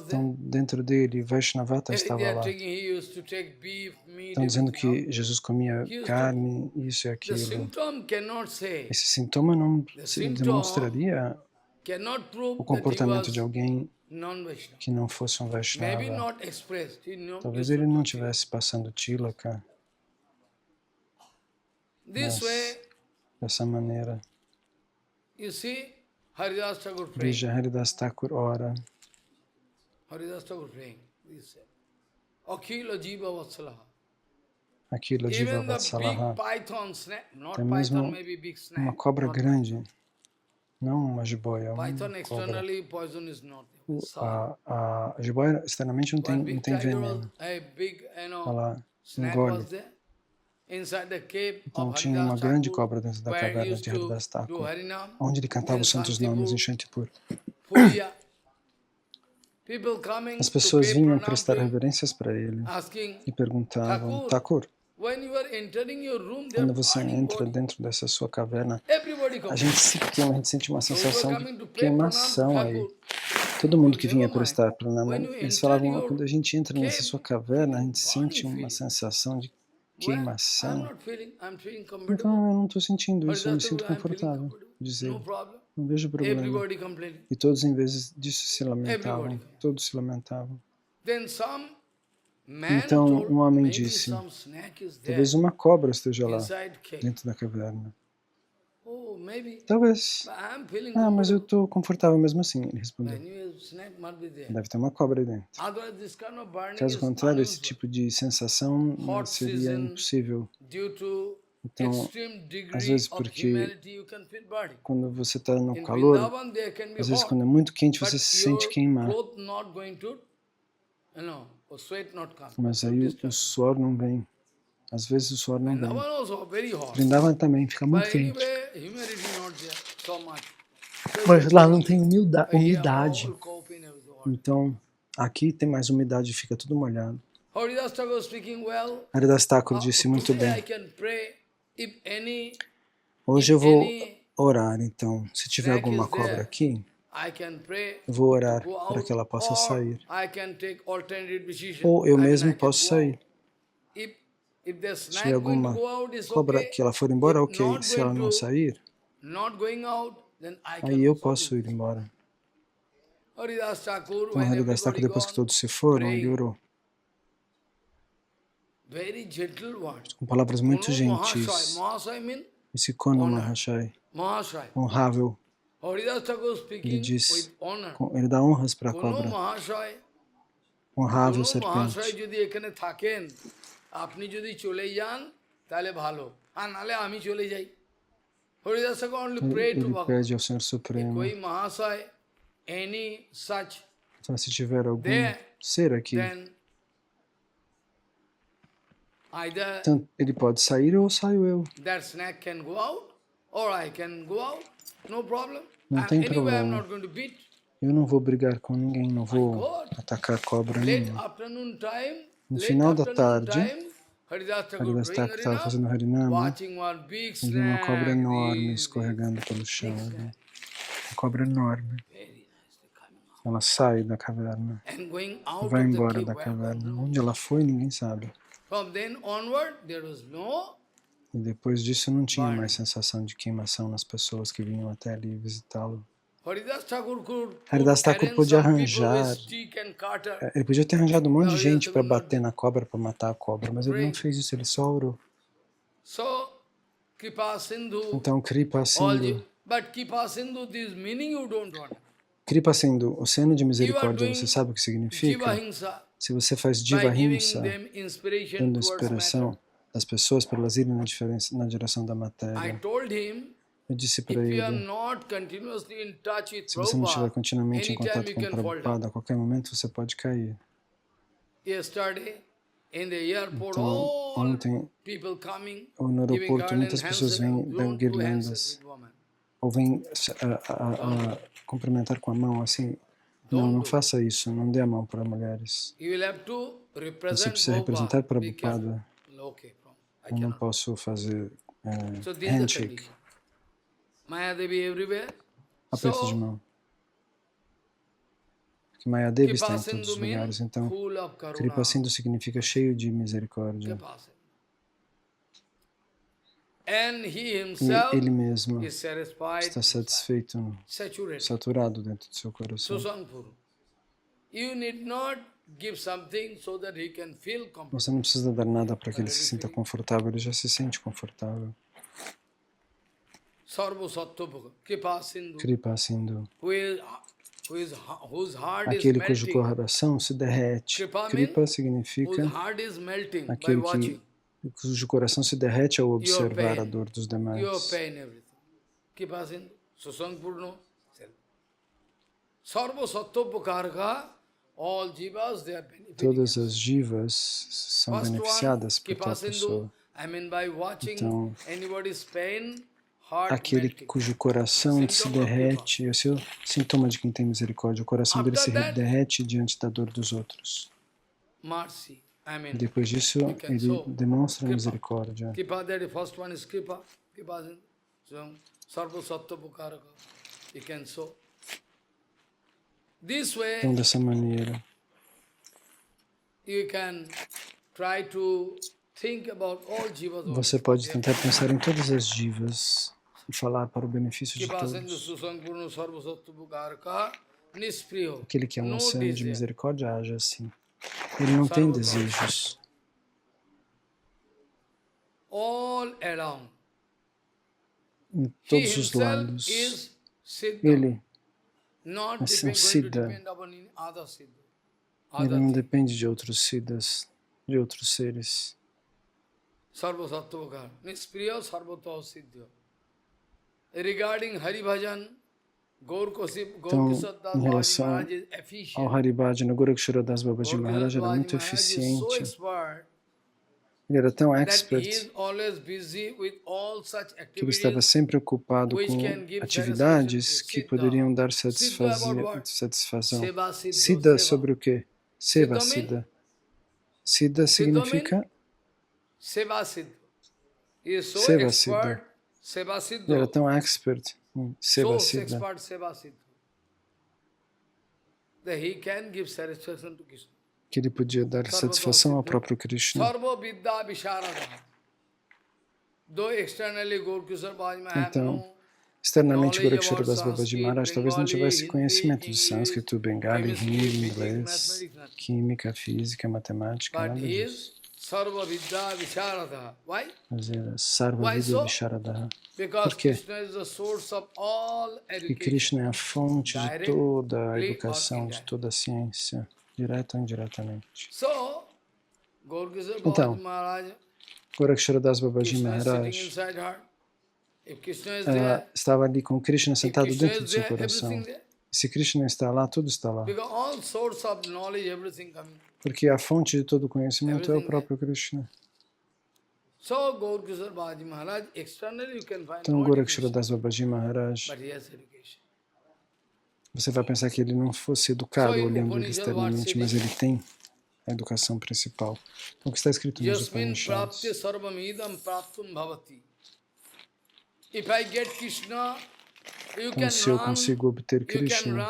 Então, dentro dele, Vaishnavata estava lá. Estão dizendo que Jesus comia carne, isso e aquilo. Esse sintoma não demonstraria o comportamento de alguém que não fosse um Vaishnava. Talvez ele não estivesse passando tilaka, mas dessa maneira. Veja, Haridas Thakur ora. Haridas Thakur praying. Akhila Jiva Vatsalaha. Akhila Jiva Vatsalaha. Tem mesmo uma cobra grande, não uma jiboia, uma cobra. A jiboia externamente não tem veneno. Ela engole. Então tinha uma grande cobra dentro da caverna de Haridas Thakur, onde ele cantava os santos nomes em Shantipur. As pessoas vinham prestar reverências para ele e perguntavam, Thakur, quando você entra dentro dessa sua caverna, a gente se queima, a gente sente uma sensação de queimação aí. Todo mundo que vinha prestar pranama, eles falavam, quando a gente entra nessa sua caverna, a gente sente uma sensação de queimação. Então, eu não estou sentindo isso, eu me sinto confortável, dizer. Não vejo problema. E todos, em vez disso, se lamentavam. Todos se lamentavam. Então, um homem disse, talvez uma cobra esteja lá, dentro da caverna. Talvez. Mas eu estou confortável mesmo assim, ele respondeu. Deve ter uma cobra aí dentro. Caso contrário, esse tipo de sensação seria impossível Então, extreme às degree vezes of porque humility, you can feel burning. quando você está no In calor, Vrindavan, there can be às vezes hot, quando é muito quente but você se sente your queimar, cloth not going to, or sweat not come mas to aí o disturb. suor não vem. Às vezes o suor não vem. Vrindavan also very hot, Vrindavan também fica muito but quente. anyway, humidity not there so much. Mas lá não tem umidade. All coffee and everything. Então, aqui tem mais umidade, fica tudo molhado. Haridas Thakur speaking well. Haridas Thakur disse muito Today I bem. can pray if any Hoje eu vou orar, então. Se tiver snake alguma is cobra there, aqui, I can pray eu vou orar to go para out, que ela possa or sair. I can take alternative decision. Ou eu I mean, mesmo I can posso go sair. out. If the Se tiver snake going to alguma go out, is cobra okay. que ela for embora, If ok. not Se ela going não to, sair, not going out, then I can aí eu also posso do ir this. embora. Haridas Thakur, Então, when Haridas Thakur, everybody depois que gone, todos se foram, ele praying, orou. very gentle word. Com palavras muito Kono Mahashai. gentis. Mahashai means Esse Kono honor. Mahashai, Mahashai. honrável. Haridas Thakur Ele speaking diz, with honor. ele dá honras para a Kono cobra. Mahashai, Honrável কোনো মহাশয় serpente. যদি এখানে থাকেন, আপনি যদি চলে যান তাহলে ভালো, আর নালে আমি চলে যাই। হরিদাস ঠাকুর only pray to Ele Bhagavan. pede ao Senhor If Supremo. कोई महाशय, any such, Então, se tiver algum there, ser aqui, then either então, ele pode sair ou saio eu. that snake can go out, or I can go out, no problem. Não And tem anyway, I'm problema. not going to beat. Eu não vou brigar com ninguém, não vou God. atacar cobra Late nenhuma. afternoon time, No late final da afternoon tarde, time, Haridas Thakur Haridas doing Thakur estava Harinam, fazendo Harinama, watching one big ele viu uma cobra snake, enorme this, escorregando pelo chão. Uma cobra enorme. very nicely coming out. Ela sai da caverna, And going out vai of the embora cave, da where caverna. God knows. Onde ela foi, ninguém sabe. From then onward, there was no, E depois disso não tinha mais sensação de queimação nas pessoas que vinham até ali visitá-lo. Haridas Thakur could Haridas Thakur arrange podia some people with arranjar, stick and cutter. ele podia ter arranjado um monte de Não, gente eu para não- bater na cobra, para matar a cobra, mas ele não fez isso, ele só orou. So, Kripa Sindhu, Então, Kripa all Sindhu, you, but Kripa Sindhu, this meaning you don't want. Kripa Sindhu, oceano de You are misericórdia, doing você sabe o que significa? Jiva Himsa Se você faz by Jiva giving Himsa, them inspiration dando towards inspiração matter. das pessoas para elas irem na direção da I matéria. told him, Eu disse if para you are ele, not continuously in touch with se você não estiver Prabhupada, continuamente em anytime contato you com o can fall down. Prabhupada, a qualquer momento você pode cair. Yesterday, in the airport, Então, all ontem, people coming, no giving aeroporto, garland, muitas pessoas handshake, vêm don't dar do handshake guirlandas, with woman. ou vêm cumprimentar com a mão, assim. Não, não faça isso, não dê a mão para mulheres. You will have to Você represent precisa representar Prabhupada. Be careful. Prabhupada. Okay, I Eu não cannot. posso fazer So this is the handshake, condition. Mayadevi everywhere. aperto de So, mão. Porque Mayadevi está Kripa em todos os Sindhu means lugares, então full of Kripa karuna. Sindhu significa cheio de misericórdia. Kripa Sindhu. And he E himself ele mesmo is satisfied, está satisfeito, saturated. saturado dentro do seu coração. Susankpur. You need not give something so that he can feel comfortable. Você não precisa dar nada para que ele se sinta confortável, ele já se sente confortável. Sarva Sattva Kripa Sindhu, Kripa Sindhu, whose heart is aquele cujo melting, coração se derrete. Kripa Kripa whose significa heart is melting by aquele watching cujo coração se derrete ao observar pain, a dor dos your demais. pain, everything. Kripa Sindhu, Susankpurno, Sarva Sattva Karka, all jivas they are benefiting. Todas as jivas são First one, beneficiadas por Kripa tal Sindhu, pessoa. I mean by watching Então, anybody's pain, heart aquele melting. cujo coração se derrete, esse é o sintoma de quem tem misericórdia. O coração dele se derrete diante da dor dos outros. Mercy, I mean. Depois disso, ele demonstra misericórdia. Kripa, that the first one is Kripa. Kripa Sindhu. So, Sarva Sattva Karaka. You can show. This way, Então, dessa maneira, you can try to think about all jivas. você pode tentar pensar em todas as jivas e falar para o benefício de Kripa Sindhu todos. Susankpurno Sarva Sattva Karaka. Nispriyo. Aquele que é um No oceano de desire. misericórdia age assim. Ele não tem desejos. All around. Em He todos os himself lados. is Siddha. Ele Not assim, going to Siddha. depend upon any other Siddha. Ele Other não thing. depende de outros siddhas, de outros seres. Sarva Sattvakar, Nispriya Sarvata Siddhya. Regarding Hari Bhajan, Então, em relação ao Haribhajana, Gorakshara Das Babaji Maharaj era muito eficiente. Ele era tão expert que ele estava sempre ocupado com atividades que poderiam dar satisfação. Siddha sobre o quê? Seva Siddha. Siddha significa Seva Siddha. Ele era tão expert em Seva Siddha que ele podia dar satisfação ao próprio Krishna. Então, externamente, Gorakshara Das Babaji Maharaj talvez não tivesse conhecimento de sânscrito, bengali, hindi, inglês, química, física, matemática, nada disso. Mas ele é Sarva Vidya Visharadaha. Por quê? Porque Krishna é a fonte de toda a educação, de toda a ciência, direta ou indiretamente. Então, Gorakshara Das Babaji Maharaj estava ali com Krishna sentado dentro do seu coração. E se Krishna está lá, tudo está lá. Porque a fonte de todo conhecimento é o próprio Krishna. Então, Gorakshara Das Babaji Maharaj, você vai pensar que ele não fosse educado olhando ele externamente, mas ele tem a educação principal. Então, o que está escrito nos Upanishads? Então, se eu consigo obter Krishna,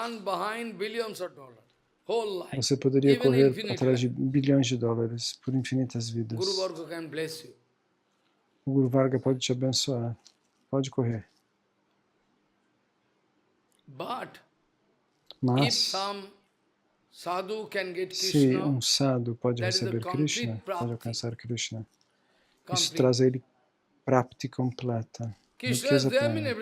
você poderia correr atrás de bilhões de dólares por infinitas vidas. O Guru Varga pode te abençoar. Pode correr. Mas, se um sadhu pode receber Krishna, pode alcançar Krishna, isso traz a ele prapti completa, riqueza plena.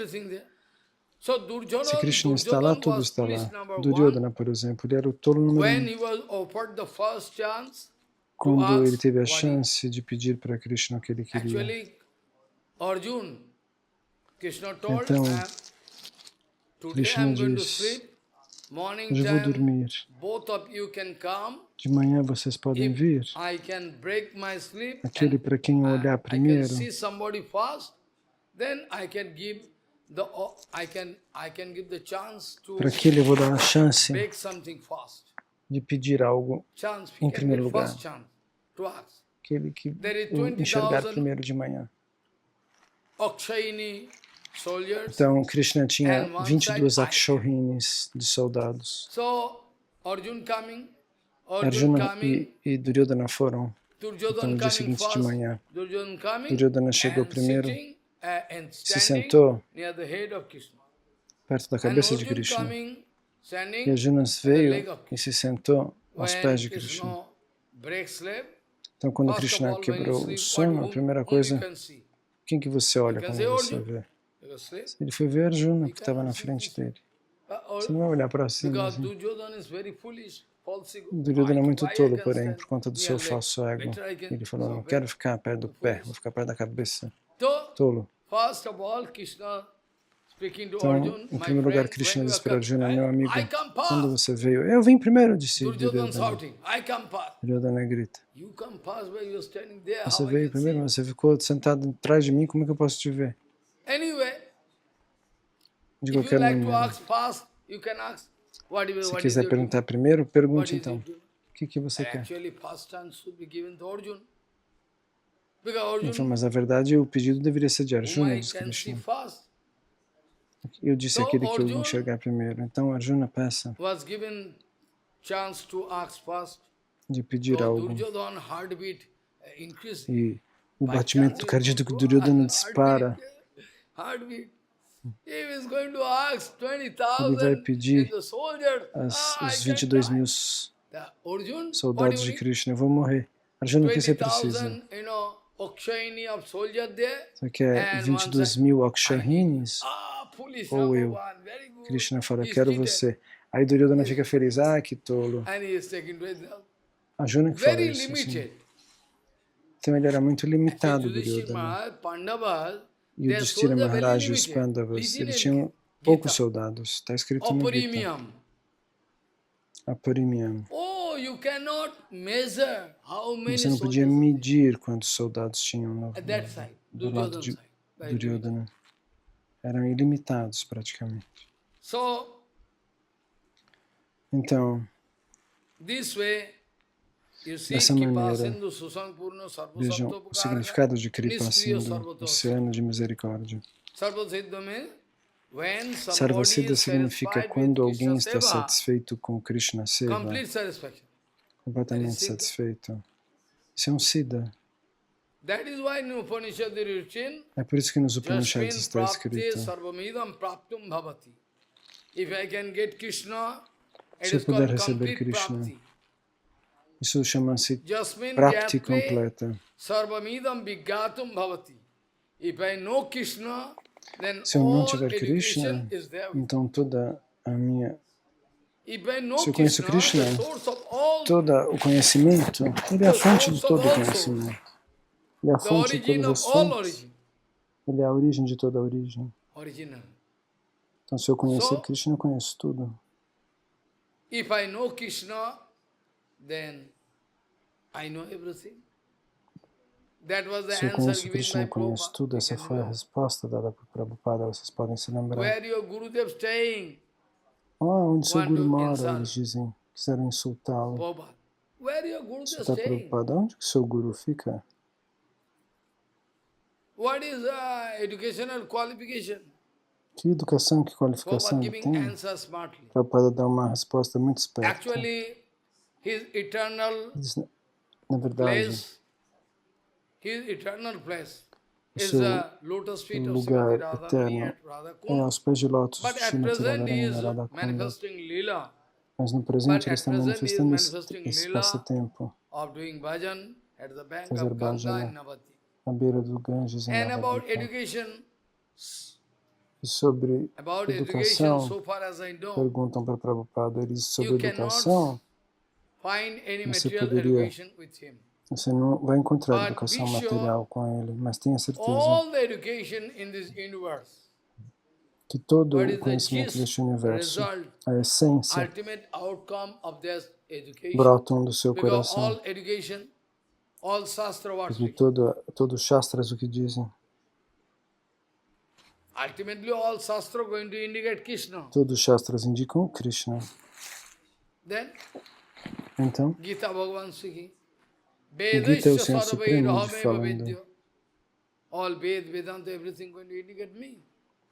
Se Krishna está lá, tudo está lá. Duryodhana, por exemplo, ele era o tolo número 1. Quando ele teve a chance de pedir para Krishna o que ele queria. Então, Krishna disse: eu vou dormir. De manhã vocês podem vir. Aquele para quem eu olhar primeiro, para aquele eu vou dar a chance de pedir algo em primeiro lugar. Aquele que eu enxergar primeiro de manhã. Então, Krishna tinha 22 Akshohinis de soldados. Arjuna e Duryodhana foram. Então, no dia seguinte de manhã, Duryodhana chegou primeiro, se sentou perto da cabeça de Krishna. E Arjuna veio e se sentou aos pés de Krishna. Então, quando Krishna quebrou o sono, a primeira coisa, quem que você olha quando você vê? Ele foi ver Arjuna, que estava na frente dele. Você não vai olhar para cima. Assim. Duryodhana é muito tolo, porém, por conta do seu falso ego. Ele falou, não quero ficar perto do pé, vou ficar perto da cabeça. Tolo. Então, em primeiro lugar, Krishna disse para Arjuna, meu amigo, quando você veio, eu vim primeiro, disse Duryodhana. Duryodhana grita. Você veio primeiro, você ficou sentado atrás de mim, como é que eu posso te ver? De qualquer maneira. Se quiser perguntar primeiro, pergunte então. O que você quer? Ele falou, mas na verdade o pedido deveria ser de Arjuna, disse Krishna. Eu disse aquele que eu ia enxergar primeiro. Então Arjuna peça de pedir algo. E o batimento cardíaco do Duryodhana dispara. Ele vai pedir os 22 mil soldados de Krishna. Eu vou morrer. Arjuna, o que você precisa? Você quer 22 mil Akshahinis? Ou eu? Krishna fala, eu quero você. Aí Duryodhana fica feliz. Ah, que tolo. Arjuna que fala isso. Assim. Então ele era muito limitado, Duryodhana. E o Yudhishthira Maharaj e os Pandavas, eles tinham poucos soldados. Está escrito no Gita. Aparimyam. Você não podia medir quantos soldados tinham do lado de Duryodhana. Eram ilimitados praticamente. Então, dessa maneira, vejam o significado de Kripa Sindhu, oceano de misericórdia. Sarvasiddha significa quando alguém está satisfeito com Krishna Seva, completamente satisfeito. Isso é um Siddha. É por isso que nos Upanishads está escrito: se eu puder receber Krishna, isso chama-se Prapti completa. Se eu não tiver Krishna, então toda a minha... Se eu conheço Krishna, todo o conhecimento, ele é a fonte de todo o conhecimento. Ele é a fonte de todas as fontes. Ele é a origem de toda a origem. Então, se eu conhecer Krishna, eu conheço tudo. Se eu conheço Krishna, eu conheço tudo. Essa foi a resposta dada por Prabhupada, vocês podem se lembrar. Onde seu Guru mora, eles dizem, quiseram insultá-lo. Está Prabhupada, onde que seu Guru fica? Que educação, que qualificação ele tem? Prabhupada dá uma resposta muito esperta. Diz, na verdade, o seu lugar eterno é aos pés de lótus de Srimati Radharani Radhakunda. Mas no presente ele está manifestando esse passatempo, fazer bhajana à beira do Ganges em Navadvipa. E sobre educação, perguntam para Prabhupada, eles sobre educação, você não vai encontrar educação material com ele, mas tenha certeza que todo o conhecimento deste universo, a essência, brotam do seu coração. Porque todos os shastras o que dizem. Todos os shastras indicam Krishna. Então, Gita é o Senhor Supremo falando.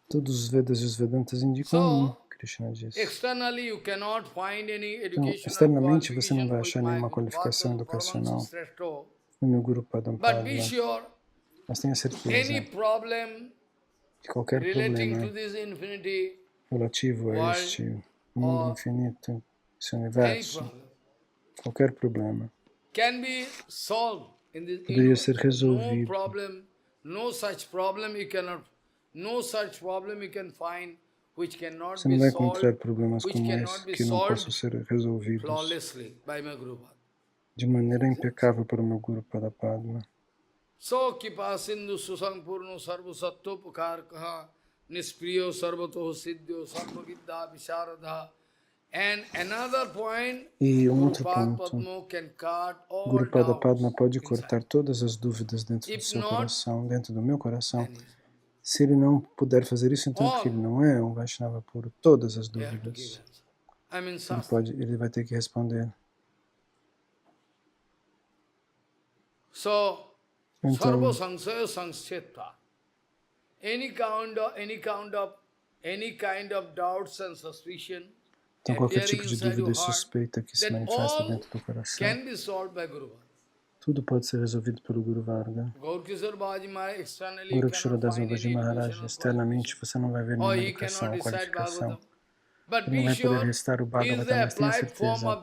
Todos os Vedas e os Vedantas indicam a mim, Krishna diz. Então, externamente você não vai achar nenhuma qualificação educacional no meu Guru Padam Padma. Mas tenha certeza que qualquer problema relativo a este mundo infinito, esse universo, qualquer problema poderia ser resolvido. Você não vai encontrar problemas como esse que não possam ser resolvidos de maneira impecável para o meu Guru Padma. So kipa sindhu susampurno sarva sattopakar nispriyo sarvatoh siddhyo sarva viddha visharadha. And another point, e outro ponto, Guru Padma pode cortar todas as dúvidas dentro do seu coração, dentro do meu coração. Se ele não puder fazer isso, então porque ele não é um Vaishnava puro, todas as dúvidas. Ele vai ter que responder. Então, então, qualquer tipo de dúvida e suspeita que se manifesta dentro do coração, tudo pode ser resolvido pelo Guru Varga. Gorakshara Das Babaji Maharaj, externamente você não vai ver nenhuma educação ou qualificação. Ele não vai poder restar o Bhagavatam, mas tenha certeza.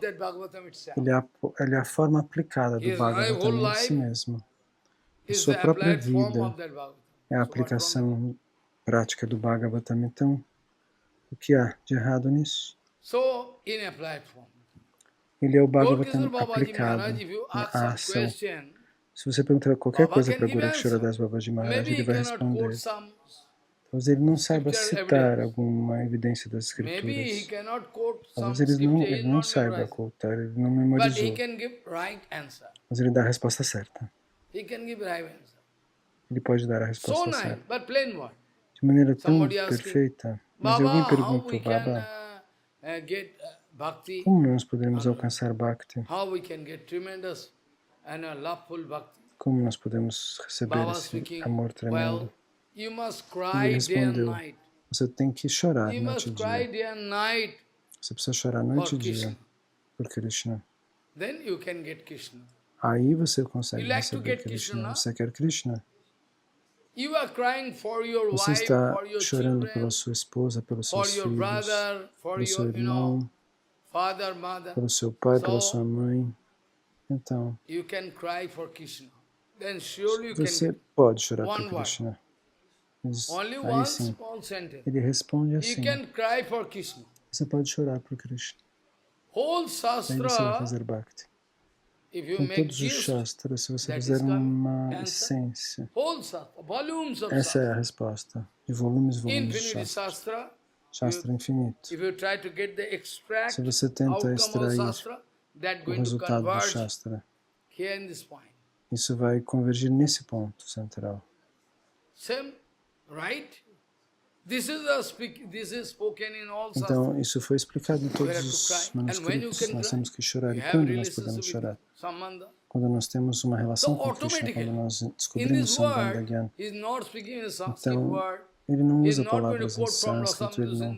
Ele é a forma aplicada do Bhagavatam em si mesmo. A sua própria vida é a aplicação prática do Bhagavatam. Então, o que há de errado nisso? Ele é o Bhagavatam aplicado na ação. Se você perguntar qualquer coisa para Gorakshara Das Babaji Maharaj, ele vai responder. Talvez ele não saiba citar alguma evidência das escrituras. Talvez ele não saiba contar, ele não memorizou. Mas ele dá a resposta certa. Ele pode dar a resposta certa. De maneira tão perfeita. Mas alguém perguntou, Baba, como nós podemos alcançar Bhakti? Como nós podemos receber esse amor tremendo? Ele respondeu, você tem que chorar noite e dia. Você precisa chorar noite e dia por Krishna. Aí você consegue receber Krishna. Você quer Krishna? Você está chorando pela sua esposa, pelos seus filhos, pelo seu irmão, pelo seu pai, pela sua mãe. Então, você pode chorar por Krishna. Aí sim, ele responde assim, você pode chorar por Krishna. Aí você vai fazer Bhakti. Com todos os Shastras, se você fizer uma essência, essa é a resposta, de volumes e volumes de Shastra. Shastra infinito. Se você tenta extrair o resultado do Shastra, isso vai convergir nesse ponto central. Então, isso foi explicado em todos os manuscritos. Nós temos que chorar. E quando nós podemos chorar? Quando nós temos uma relação com Krishna, quando nós descobrimos Sambandha Gyan. Então, ele não usa palavras em sânscrito, ele não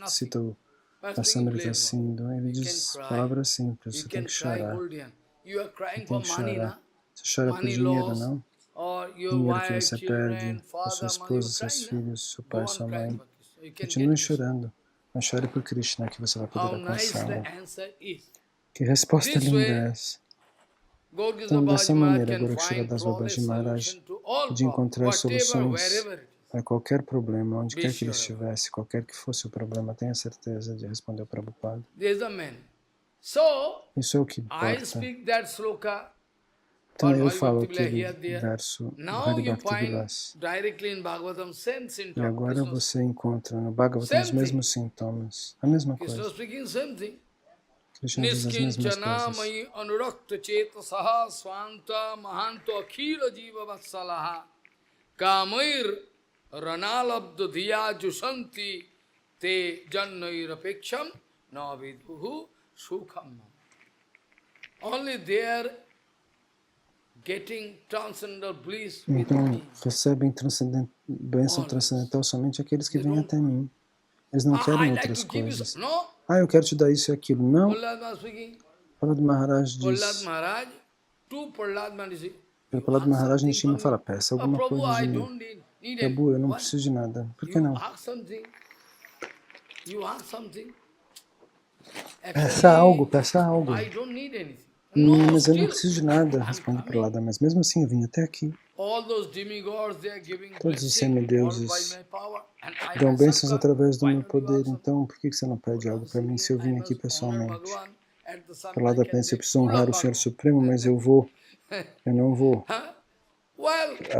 cita a Samrita Sindhu, ele diz palavras simples, você tem que chorar. Você tem que chorar. Você chora por dinheiro, não? Dinheiro que você perde, a sua esposa, seus filhos, seu pai, sua mãe. Continue chorando, mas chore por Krishna que você vai poder alcançá-lo. Que resposta linda é essa? Então, dessa maneira, Gorakshara Das Babaji Maharaj podia encontrar soluções para qualquer problema, onde quer que ele estivesse, qualquer que fosse o problema, tenha certeza de responder ao Prabhupada. Isso é o que importa. Então eu falo aquele verso do Hari Bhakti Vilas. E agora você encontra no Bhagavatam os mesmos sintomas, a mesma coisa. Krishna diz as mesmas Então, recebem bênção transcendental somente aqueles que vêm até mim. Eles não querem outras coisas. Eu quero te dar isso e aquilo. Não. Prahlad Maharaj diz. O Prahlad Maharaj Nishima fala, peça alguma coisa de mim. Prabhu, eu não preciso de nada. Por que não? Peça algo, peça algo. Mas eu não preciso de nada, responde Prahlada, mas mesmo assim eu vim até aqui. Todos os semideuses dão bênçãos através do meu poder, então por que você não pede algo para mim se eu vim aqui pessoalmente? Prahlada pensa, eu preciso honrar o Senhor Supremo, mas eu não vou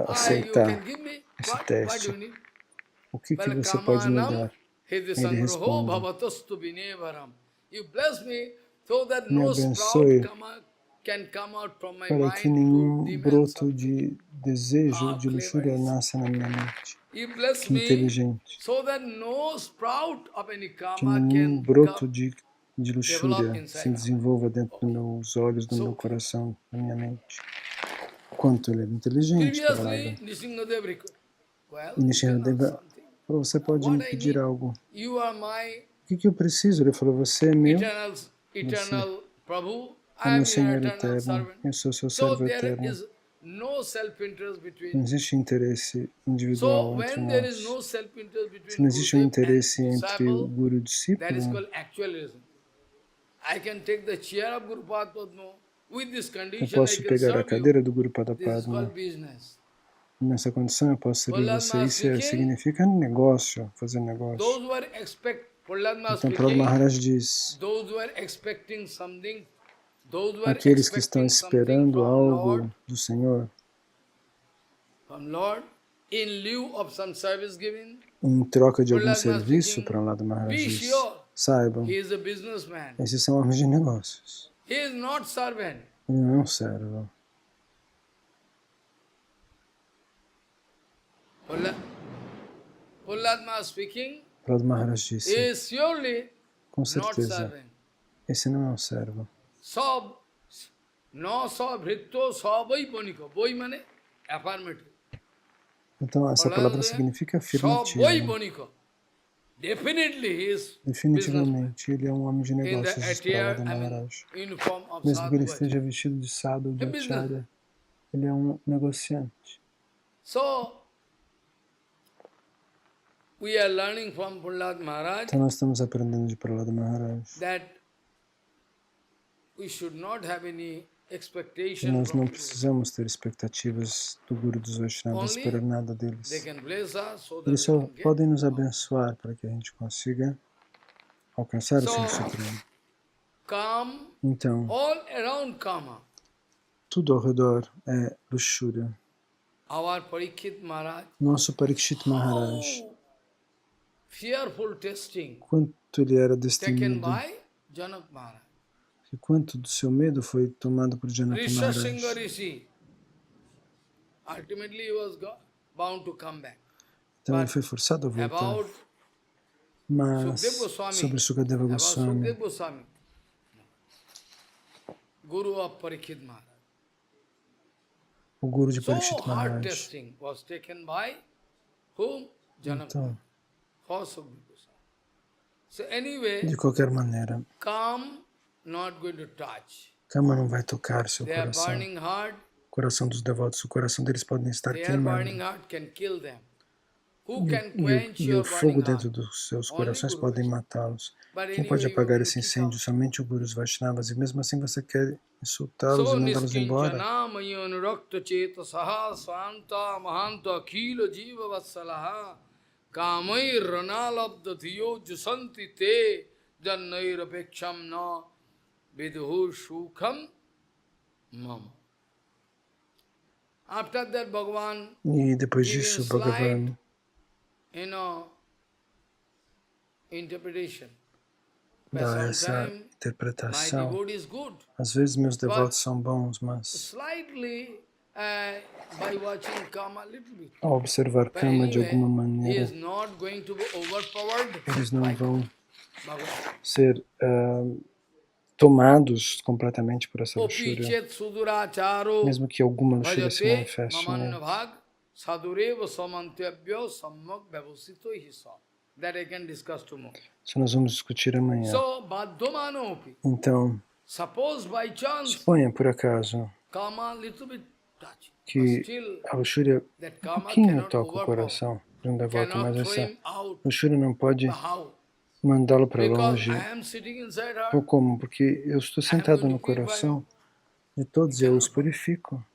aceitar esse teste. O que você pode me dar? Ele responde, me abençoe para que nenhum broto de desejo, de luxúria nasça na minha mente. Inteligente. Que nenhum broto de luxúria se desenvolva dentro dos meus olhos, do meu coração, da minha mente. Quanto ele é inteligente, Prahlada. E Nishinradeva falou, você pode me pedir algo. O que eu preciso? Ele falou, você é meu. Você é meu Senhor eterno, eu sou seu servo eterno. Não existe interesse individual entre nós. Se não existe um interesse entre o Guru e o discípulo, eu posso pegar a cadeira do Guru Padapadma. Nessa condição eu posso servir você. Isso significa negócio, fazer negócio. Então Prahlad Maharaj diz, aqueles que estão esperando algo do Senhor, em troca de algum serviço para lá do Maharaj, saibam, esses são homens de negócios. Ele não é um servo. Prahlad Maharaj disse, com certeza, esse não é um servo. Então, essa palavra significa afirmativo. Definitivamente, ele é um homem de negócios, diz Prahlad Maharaj. Mesmo que ele esteja vestido de sadhu ou de acharya, ele é um negociante. Então nós estamos aprendendo de Prahlad Maharaj que nós não precisamos ter expectativas do Guru dos Vaishnavas, esperar nada deles. Eles só podem nos abençoar para que a gente consiga alcançar o Senhor Supremo. Então, tudo ao redor é luxúria. Nosso Parikshit Maharaj, quanto ele era destemido, e quanto do seu medo foi tomado por Janaka Maharaj. Então ele foi forçado a voltar. Mas sobre Sukadeva Goswami, o Guru de Parikshit Maharaj, então, de qualquer maneira, Kama não vai tocar seu coração. O coração dos devotos, o coração deles podem estar queimando. E o fogo dentro dos seus corações podem matá-los. Quem pode apagar esse incêndio? Somente o Guru dos Vaishnavas. E mesmo assim você quer insultá-los e mandá-los embora. E depois disso, Bhagavan dá essa interpretação. Às vezes meus devotos são bons, mas ao observar Kama de alguma maneira, eles não vão ser tomados completamente por essa luxúria, mesmo que alguma luxúria se manifeste neles. Isso nós vamos discutir amanhã. Então, suponha por acaso que a luxúria um pouquinho toca o coração de um devoto, mas essa luxúria não pode mandá-lo para longe. Ou como? Porque eu estou sentado no coração de todos e eu os purifico.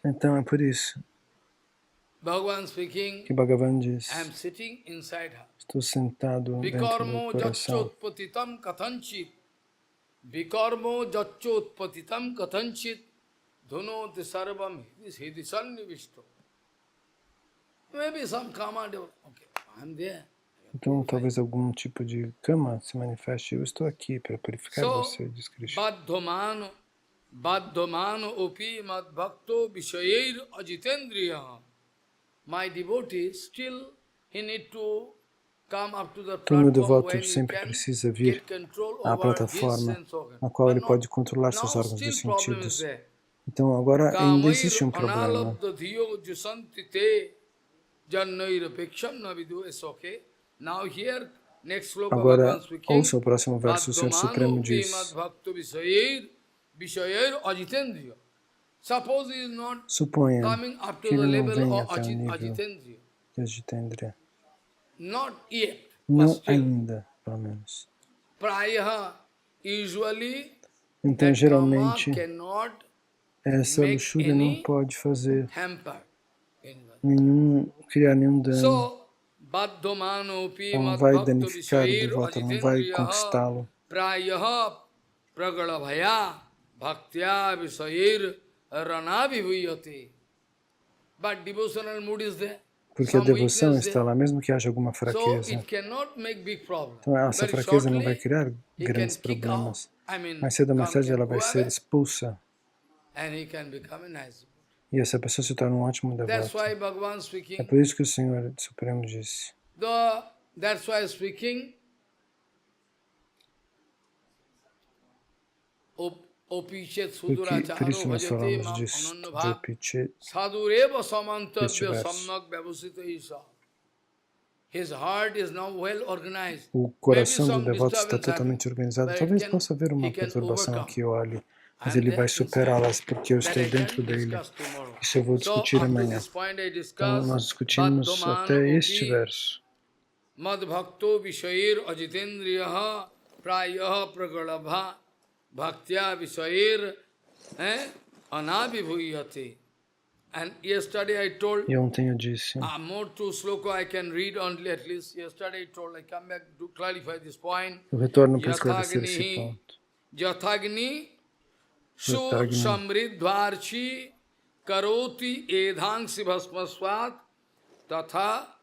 Então é por isso que Bhagavan diz: estou sentado dentro do coração. Então talvez algum tipo de kama se manifeste. Eu estou aqui para purificar você, diz Krishna. Baddhamano opi mad bhakto vishayer ajitendriya. My devotee still he need to come up to the Então, meu platform devoto sempre precisa vir à plataforma na qual ele pode controlar seus órgãos dos sentidos. Então agora ainda existe um problema. Agora ouça o próximo verso. O Senhor Supremo diz: suponha que ele não venha até o nível de Ajitendriya. Não ainda, pelo menos. Então, geralmente, essa luxúria não pode fazer criar nenhum dano. Ela não vai danificar o devoto, ela não vai conquistá-lo. prayaha pragalabhaya bhaktya visayir rana vibhuyate. But devotional mood is there. Porque a devoção está lá, mesmo que haja alguma fraqueza. Então, essa fraqueza não vai criar grandes problemas. Mais cedo ou mais tarde ela vai ser expulsa. E essa pessoa se torna um ótimo devoto. É por isso que o Senhor Supremo disse. Por isso nós falamos disso, de Opichet, este verso. O coração do devoto está totalmente organizado. Talvez possa haver uma perturbação aqui ou ali, mas ele vai superá-las porque eu estou dentro dele. Isso eu vou discutir amanhã. Então nós discutimos até este verso. Madbhakto vishayir ajitendriyaha prayaha pragalabha bhaktya vishayir anabhivuyate. And yesterday I told, e ontem eu disse, more to sloka I can read only at least. Yesterday I told, I come back to clarify this point. Eu retorno para esclarecer esse ponto. Yathagni su samridvarchi karoti edhangsi bhasmasvat tatha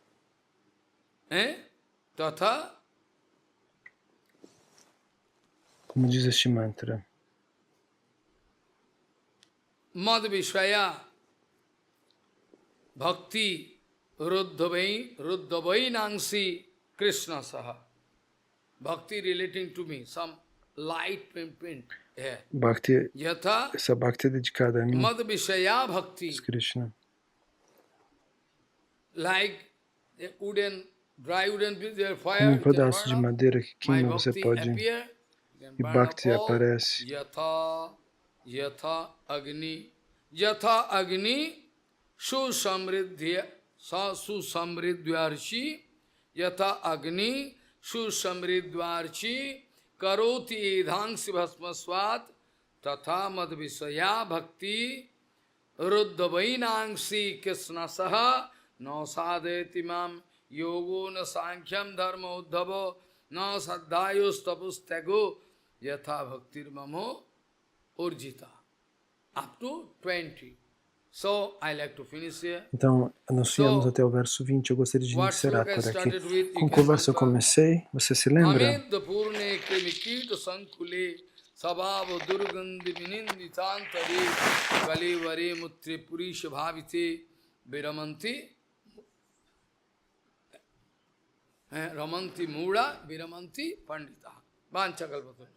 como diz este mantra, Mad Vishaya Bhakti Ruddhavai Nangsi Krishna Saha. Bhakti relating to me, some light print. Bhakti, essa Bhakti é dedicada a mim, Mad Vishaya Bhakti, Krishna. Like a dry wooden piece, there fire, como um pedaço de madeira que queima, você pode, e Bhakti aparece. Yatha Agni Susamriddhyarshi Yatha Agni Susamriddhyarshi Karoti Edhangsi Bhasmasvat Tatha Madvisaya Bhakti Ruddhavainangsi Krishna Saha No Sadeti Mam Yogo Na Sankhyam Dharma Uddhavo No Saddhayus Tapustego Yatha Bhaktir Mamo Urjita. Up to 20. So, I like to finish here. Então, nós chegamos até o verso 20. Eu gostaria de iniciar por aqui. Com qual verso eu comecei? Você se lembra? Ramanti Mura, Viramanti Pandita. Vanchakalpatam.